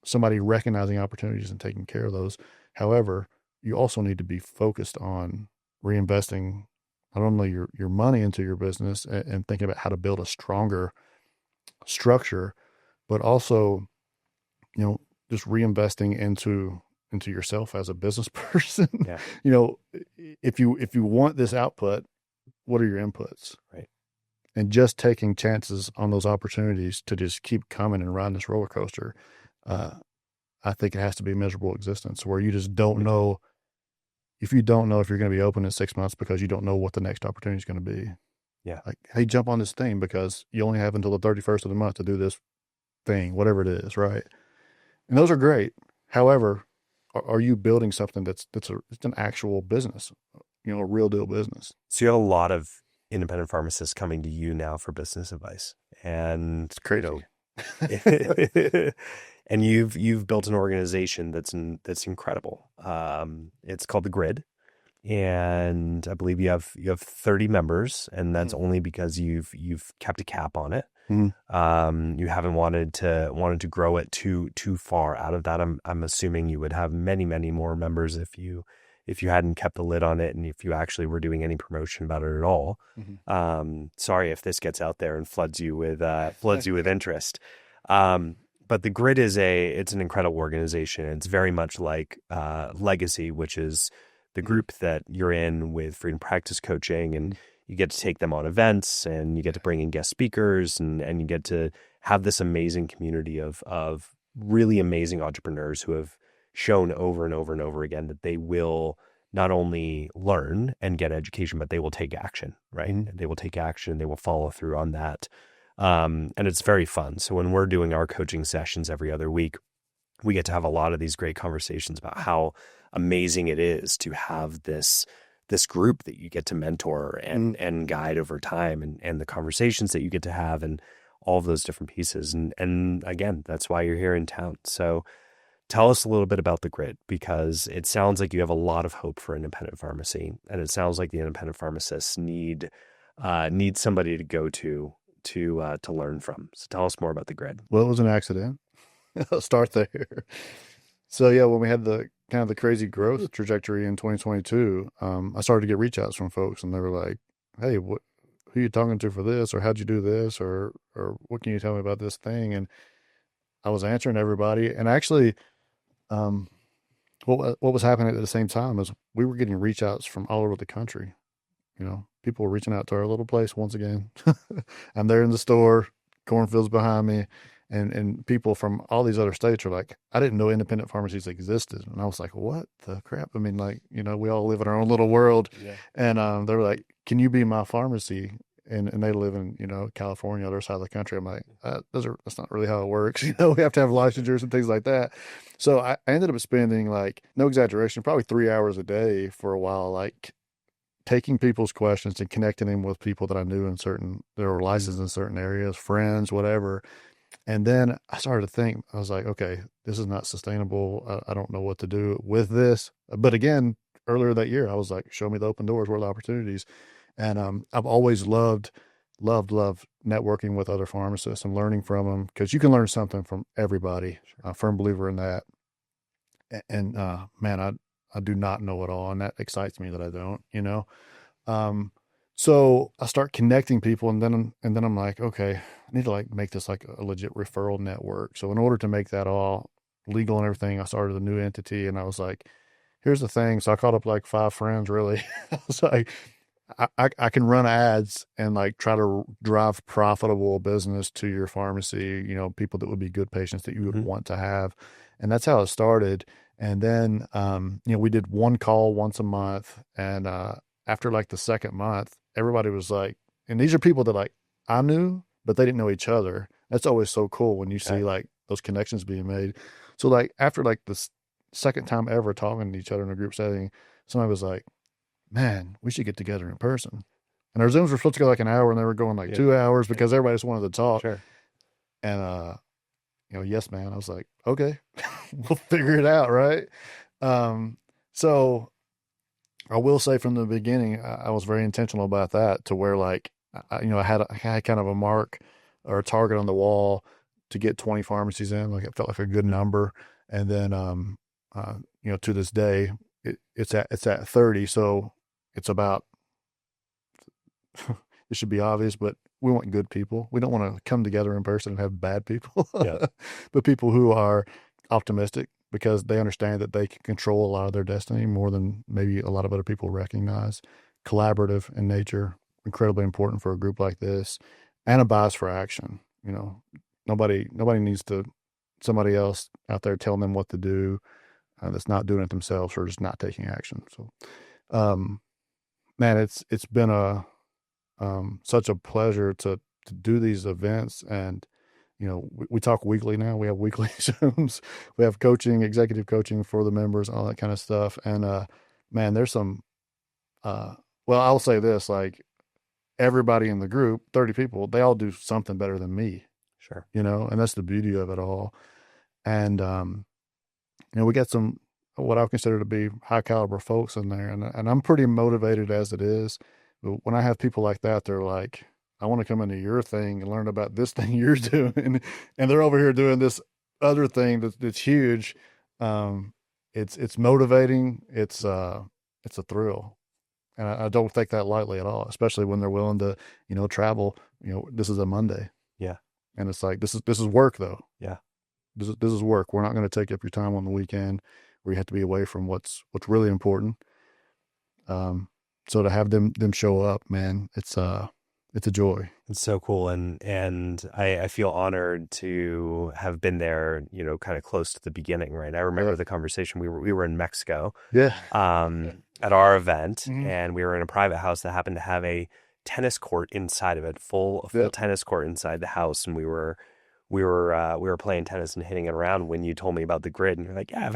somebody recognizing opportunities and taking care of those. However, you also need to be focused on reinvesting not only your money into your business and thinking about how to build a stronger structure, but also, just reinvesting into yourself as a business person. Yeah. If you want this output, what are your inputs? Right. And just taking chances on those opportunities to just keep coming and riding this roller coaster. I think it has to be a miserable existence where you just don't know. If you don't know if you're going to be open in 6 months because you don't know what the next opportunity is going to be. Yeah. Like, hey, jump on this thing because you only have until the 31st of the month to do this thing, whatever it is. Right. And those are great. However, are you building something it's an actual business, a real deal business? So you have a lot of independent pharmacists coming to you now for business advice, and it's crazy. And you've built an organization that's incredible. It's called The Grid, and I believe you have 30 members, and that's only because you've kept a cap on it. Mm-hmm. You haven't wanted to grow it too far out of that. I'm assuming you would have many more members if you hadn't kept the lid on it, and if you actually were doing any promotion about it at all. Mm-hmm. Sorry if this gets out there and floods you with interest. But The Grid it's an incredible organization. It's very much like Legacy, which is the group that you're in with Freedom Practice Coaching, and you get to take them on events, and you get to bring in guest speakers, and you get to have this amazing community of really amazing entrepreneurs who have shown over and over and over again that they will not only learn and get education, but they will take action, right? Mm-hmm. They will take action. They will follow through on that. And it's very fun. So when we're doing our coaching sessions every other week, we get to have a lot of these great conversations about how amazing it is to have this this group that you get to mentor and guide over time, and the conversations that you get to have, and all of those different pieces. And again, that's why you're here in town. So tell us a little bit about the grid, because it sounds like you have a lot of hope for independent pharmacy, and it sounds like the independent pharmacists need somebody to go to learn from. So tell us more about the grid. Well, it was an accident. I'll start there. So yeah, when we had the kind of the crazy growth trajectory in 2022, I started to get reach outs from folks, and they were like, "Hey, who are you talking to for this? Or how'd you do this? Or what can you tell me about this thing?" And I was answering everybody, and actually, um, what was happening at the same time is we were getting reach outs from all over the country. People were reaching out to our little place once again. I'm there in the store, cornfields behind me, and people from all these other states are like, I didn't know independent pharmacies existed. And I was like, what the crap? I mean, like, we all live in our own little world. Yeah. And they were like, can you be my pharmacy? And they live in, California, other side of the country. I'm like, that's not really how it works. We have to have licensures and things like that. So I ended up spending, like, no exaggeration, probably 3 hours a day for a while, like taking people's questions and connecting them with people that I knew that were licensed in certain areas, friends, whatever. And then I started to think, I was like, okay, this is not sustainable. I don't know what to do with this. But again, earlier that year, I was like, show me the open doors, where are the opportunities? And I've always loved networking with other pharmacists and learning from them, because you can learn something from everybody. Sure. I'm a firm believer in that. And man, I do not know it all, and that excites me that I don't. So I start connecting people, and then I'm like, okay, I need to like make this like a legit referral network. So in order to make that all legal and everything, I started a new entity, and I was like, here's the thing. So I called up like 5 friends, really. I was like, I can run ads and like try to drive profitable business to your pharmacy, people that would be good patients that you would want to have. And that's how it started. And then, we did one call once a month. And after like the second month, everybody was like, and these are people that like I knew, but they didn't know each other. That's always so cool when you see like those connections being made. So like after like the second time ever talking to each other in a group setting, somebody was like, man, we should get together in person. And our Zooms were supposed to go like an hour, and they were going like 2 hours because everybody just wanted to talk. Sure. And, yes, man. I was like, okay, we'll figure it out. Right. So I will say from the beginning, I was very intentional about that, to where like, I had kind of a mark or a target on the wall to get 20 pharmacies in. Like, it felt like a good number. And then, to this day, it's at 30. So it's about, it should be obvious, but we want good people. We don't want to come together in person and have bad people, but people who are optimistic, because they understand that they can control a lot of their destiny more than maybe a lot of other people recognize. Collaborative in nature, incredibly important for a group like this, and a bias for action. Nobody needs somebody else out there telling them what to do, that's not doing it themselves, or just not taking action. So, man, it's been such a pleasure to do these events. And we talk weekly now. We have weekly Zooms. We have coaching, executive coaching for the members, all that kind of stuff. And man, there's some well, I'll say this, like, everybody in the group, 30 people, they all do something better than me. Sure. And that's the beauty of it all. And we got some what I consider to be high caliber folks in there, and I'm pretty motivated as it is. But when I have people like that, they're like, I want to come into your thing and learn about this thing you're doing, and they're over here doing this other thing that's huge. It's motivating. It's a thrill, and I don't take that lightly at all, especially when they're willing to travel. This is a Monday, and it's like this is work though. This is work. We're not going to take up your time on the weekend where you have to be away from what's really important. So to have them show up, man, it's a joy. It's so cool. And I feel honored to have been there, kind of close to the beginning, right? I remember the conversation. We were in Mexico, at our event, and we were in a private house that happened to have a tennis court inside of it, a full tennis court inside the house. And we were playing tennis and hitting it around when you told me about the grid, and you're like, yeah, I've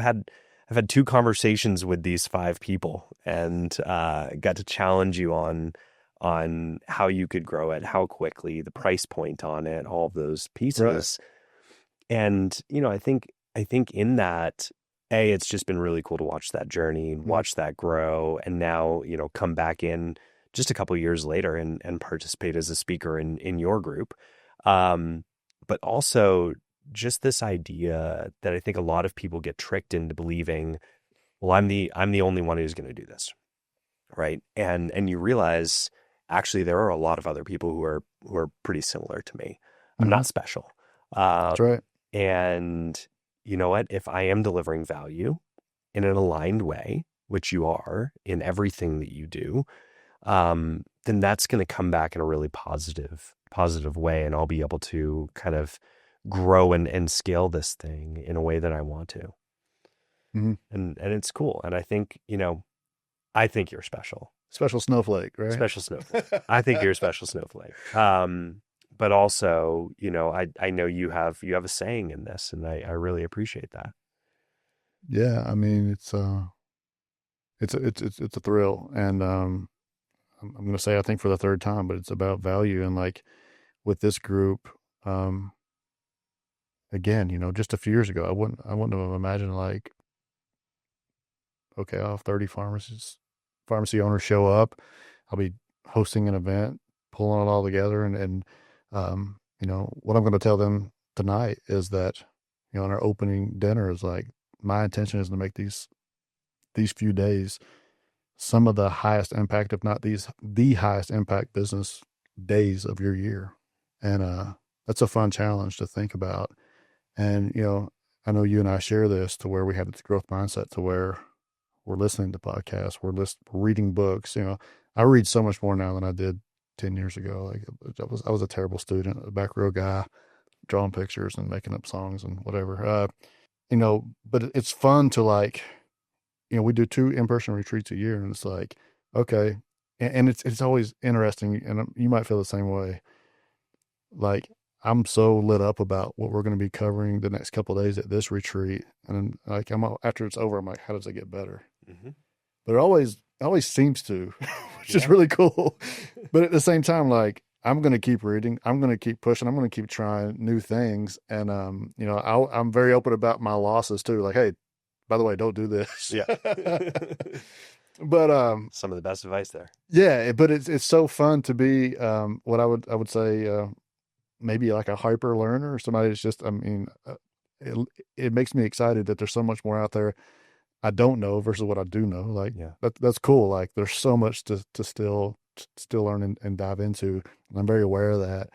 I've had 2 conversations with these 5 people, and got to challenge you on how you could grow it, how quickly, the price point on it, all of those Right. pieces. And, I think in that, it's just been really cool to watch that journey, Mhm. watch that grow, and now, come back in just a couple years later and participate as a speaker in your group. Um, but also just this idea that I think a lot of people get tricked into believing, well, I'm the only one who's going to do this, right? And you realize actually there are a lot of other people who are pretty similar to me. I'm Mhm. not special. Um, That's right. and you know what? If I am delivering value in an aligned way, which you are in everything that you do, then that's going to come back in a really positive way, and I'll be able to kind of grow and scale this thing in a way that I want to. Mhm. And it's cool. And I think you're special. Special snowflake, right? Special snowflake. I think you're a special snowflake. But also, I know you have a saying in this, and I really appreciate that. Yeah, I mean, it's a thrill, and I'm going to say I think for the third time, but it's about value, and like with this group, um, again, just a few years ago, I wouldn't have imagined like, okay, I'll have 30 pharmacy owners show up. I'll be hosting an event, pulling it all together, and what I'm going to tell them tonight is that, in our opening dinner is like my intention is to make these few days some of the highest impact, if not the highest impact business days of your year. And that's a fun challenge to think about. And I know you and I share this to where we have this growth mindset to where we're listening to podcasts, we're reading books. I read so much more now than I did 10 years ago. Like I was a terrible student, a back row guy, drawing pictures and making up songs and whatever. But it's fun to like, we do 2 in-person retreats a year, and it's like, okay. And it's always interesting. And you might feel the same way. Like, I'm so lit up about what we're going to be covering the next couple of days at this retreat. And then, like, after it's over, I'm like, how does it get better? Hmm. But it always seems to, which is Yeah. really cool. But at the same time, like, I'm going to keep reading. I'm going to keep pushing. I'm going to keep trying new things. And, I'm very open about my losses too. Like, hey, by the way, don't do this. Yeah. But, Some of the best advice there. yeah, but it's so fun to be, what I would say, maybe like a hyper learner or somebody that's just, I mean, it, it makes me excited that there's so much more out there I don't know versus what I do know. Like Yeah. that's cool. Like there's so much to still learn and dive into. And I'm very aware of that.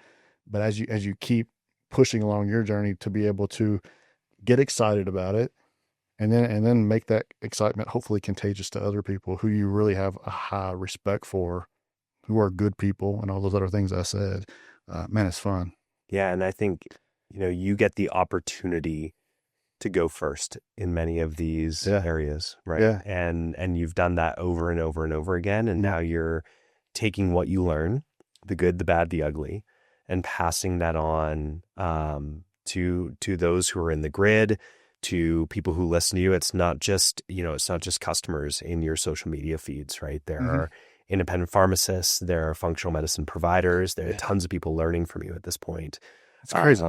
But as you keep pushing along your journey to be able to get excited about it and then make that excitement hopefully contagious to other people who you really have a high respect for, who are good people and all those other things I said. Man, it's fun. Yeah. And I think, you get the opportunity to go first in many of these Yeah. areas, right? Yeah. And you've done that over and over and over again. And Mhm. now you're taking what you learn, the good, the bad, the ugly, and passing that on to those who are in the grid, to people who listen to you. It's not just customers in your social media feeds, right? There Mhm. are independent pharmacists, there are functional medicine providers, there are Yeah. tons of people learning from you at this point. It's crazy.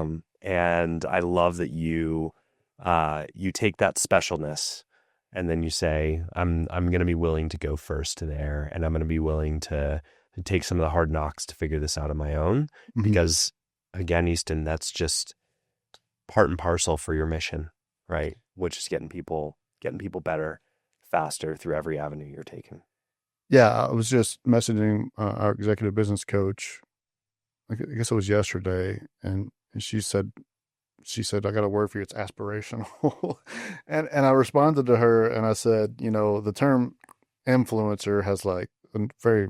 And I love that you take that specialness and then you say, I'm going to be willing to go first to there, and I'm going to be willing to take some of the hard knocks to figure this out on my own. Mhm. Because again, Easton, that's just part and parcel for your mission, right? Which is getting people better faster through every avenue you're taking. Yeah, I was just messaging our executive business coach. I guess it was yesterday, and she said, I got a word for you. It's aspirational. And I responded to her and I said, the term influencer has like a very,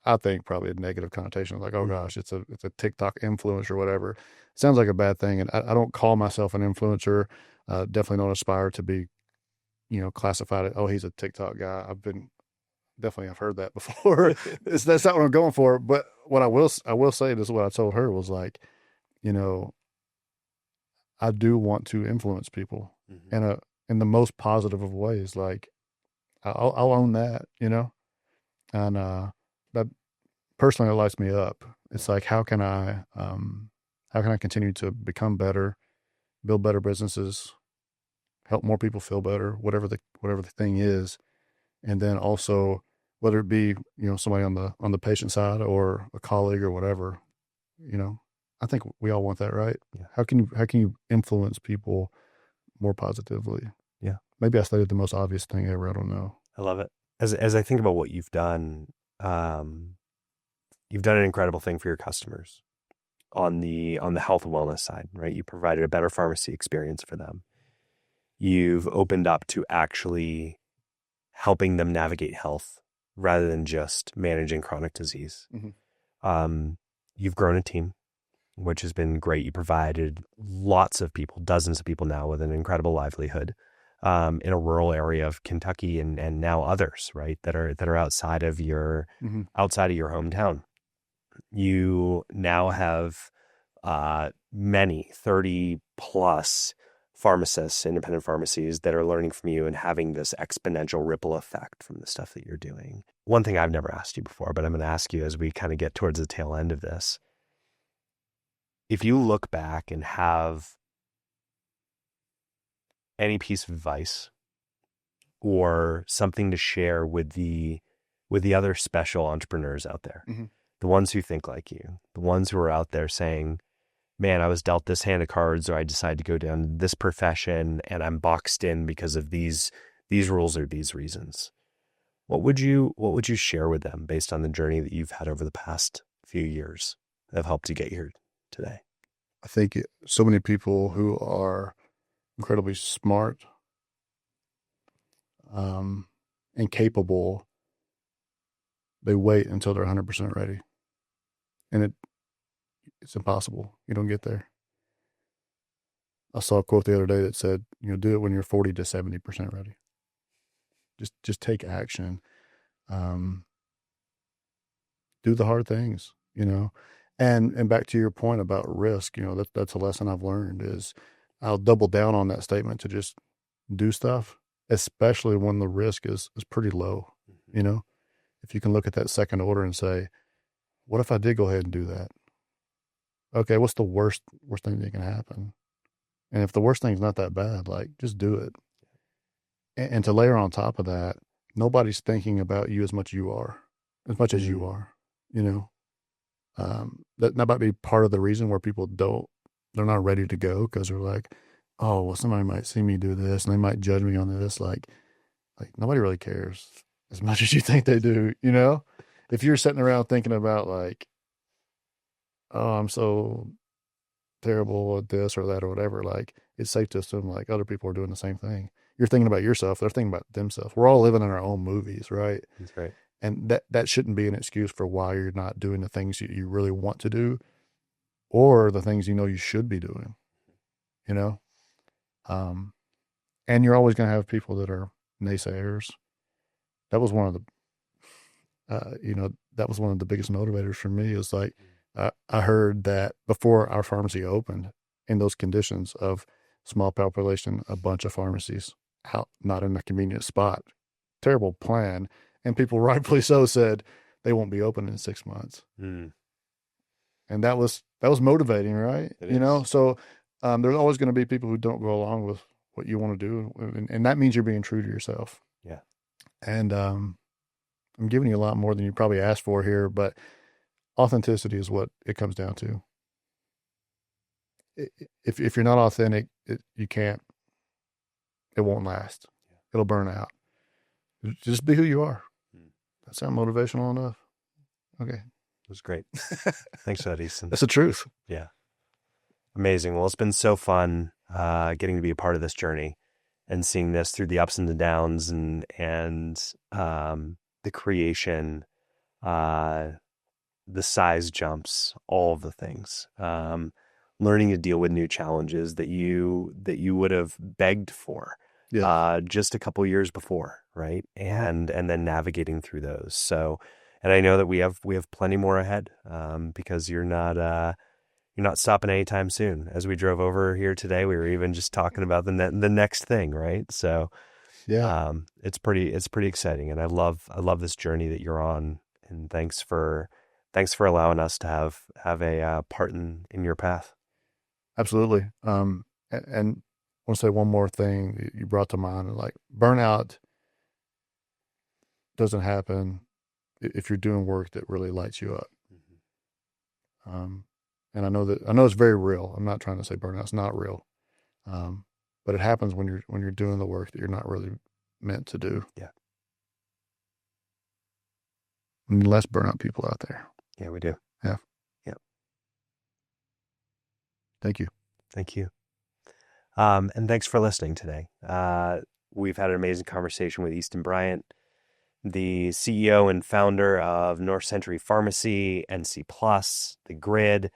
I think probably a negative connotation. Like, oh Mhm. gosh, it's a TikTok influencer or whatever. Sounds like a bad thing. And I don't call myself an influencer. Definitely don't aspire to be, classified as, oh, he's a TikTok guy. I've heard that before. That's not what I'm going for. But what I will say, this is what I told her was like, you know, I do want to influence people Mhm. in in the most positive of ways. Like I'll own that, and that personally it lights me up. It's like how can I continue to become better, build better businesses, help more people feel better, whatever the thing is, and then also whether it be somebody on the patient side or a colleague or whatever, you know, I think we all want that, right? Yeah. How can you influence people more positively? Yeah. Maybe I stated the most obvious thing ever. I don't know. I love it. As I think about what um, you've done an incredible thing for your customers on the health and wellness side, right? You provided a better pharmacy experience for them. You've opened up to actually helping them navigate health rather than just managing chronic disease. Mm-hmm. You've grown a team, which has been great. You provided lots of people, dozens of people now with an incredible livelihood in a rural area of Kentucky and now others, right, that are outside of your Mm-hmm. hometown. You now have many 30 plus pharmacists, independent pharmacies that are learning from you and having this exponential ripple effect from the stuff that you're doing. One thing I've never asked you before, but I'm going to ask you as we kind of get towards the tail end of this. If you look back and have any piece of advice or something to share with the other special entrepreneurs out there, Mm-hmm. the ones who think like you, the ones who are out there saying, man, I was dealt this hand of cards, or I decided to go down this profession and I'm boxed in because of these rules or these reasons. What would you share with them based on the journey that you've had over the past few years that have helped you get here today? I think so many people who are incredibly smart, and capable, they wait until they're 100% ready, and it's impossible. You don't get there. I saw a quote the other day that said, do it when you're 40 to 70% ready. Just take action. Um, do the hard things, and back to your point about risk, that's a lesson I've learned is I'll double down on that statement to just do stuff, especially when the risk is pretty low. If you can look at that second order and say, what if I did go ahead and do that? Okay, what's the worst thing that can happen? And if the worst thing's not that bad, like just do it. And to layer on top of that, nobody's thinking about you as much as you are, you know. That might be part of the reason where people they're not ready to go because they're like, oh, well, somebody might see me do this and they might judge me on this. Like nobody really cares as much as you think they do, If you're sitting around thinking about like, oh, I'm so terrible at this or that or whatever, like it's safe to assume like other people are doing the same thing. You're thinking about yourself, they're thinking about themselves. We're all living in our own movies, right? That's right. And that shouldn't be an excuse for why you're not doing the things you really want to do or the things you should be doing, you know? And you're always going to have people that are naysayers. That was one of that was one of the biggest motivators for me is like, I heard that before our pharmacy opened in those conditions of small population, a bunch of pharmacies out, not in a convenient spot, terrible plan. And people rightfully so said they won't be open in 6 months. Mm. And that was motivating, right? It is. So there's always going to be people who don't go along with what you want to do. And that means you're being true to yourself. Yeah. And I'm giving you a lot more than you probably asked for here, but authenticity is what it comes down to. If you're not authentic, it won't last. It'll burn out. Just be who you are. That sound motivational enough? Okay. It was great. Thanks for that, Easton. That's the truth. Yeah. Amazing. Well, it's been so fun getting to be a part of this journey and seeing this through the ups and the downs and the creation, the size jumps, all of the things. Learning to deal with new challenges that you would have begged for just a couple years before, right? And then navigating through those. So, and I know that we have plenty more ahead because you're not you're not stopping anytime soon. As we drove over here today, we were even just talking about the next thing, right? So Yeah, it's pretty exciting, and I love this journey that you're on. And thanks for allowing us to have a part in your path. absolutely. And I want to say one more thing that you brought to mind. Like burnout doesn't happen if you're doing work that really lights you up. Um, and I know it's very real. I'm not trying to say burnout's not real, um, but it happens when you're doing the work that you're not really meant to do. Yeah, We need less burnout people out there. yeah, we do. Yeah. Yeah, Thank you. thank you. And thanks for listening today. We've had an amazing conversation with Easton Bryant, the CEO and founder of North Century Pharmacy, NC Plus, The Grid,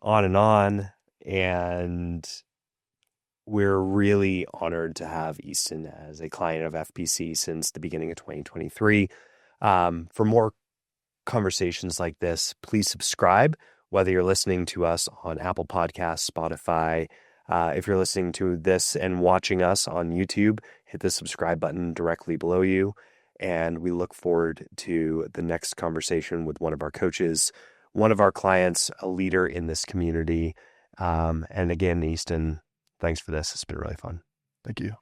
on and on. And we're really honored to have Easton as a client of FPC since the beginning of 2023. For more conversations like this, please subscribe, whether you're listening to us on Apple Podcasts, Spotify. If you're listening to this and watching us on YouTube, hit the subscribe button directly below you. And we look forward to the next conversation with one of our coaches, one of our clients, a leader in this community. And again, Easton, thanks for this. It's been really fun. Thank you.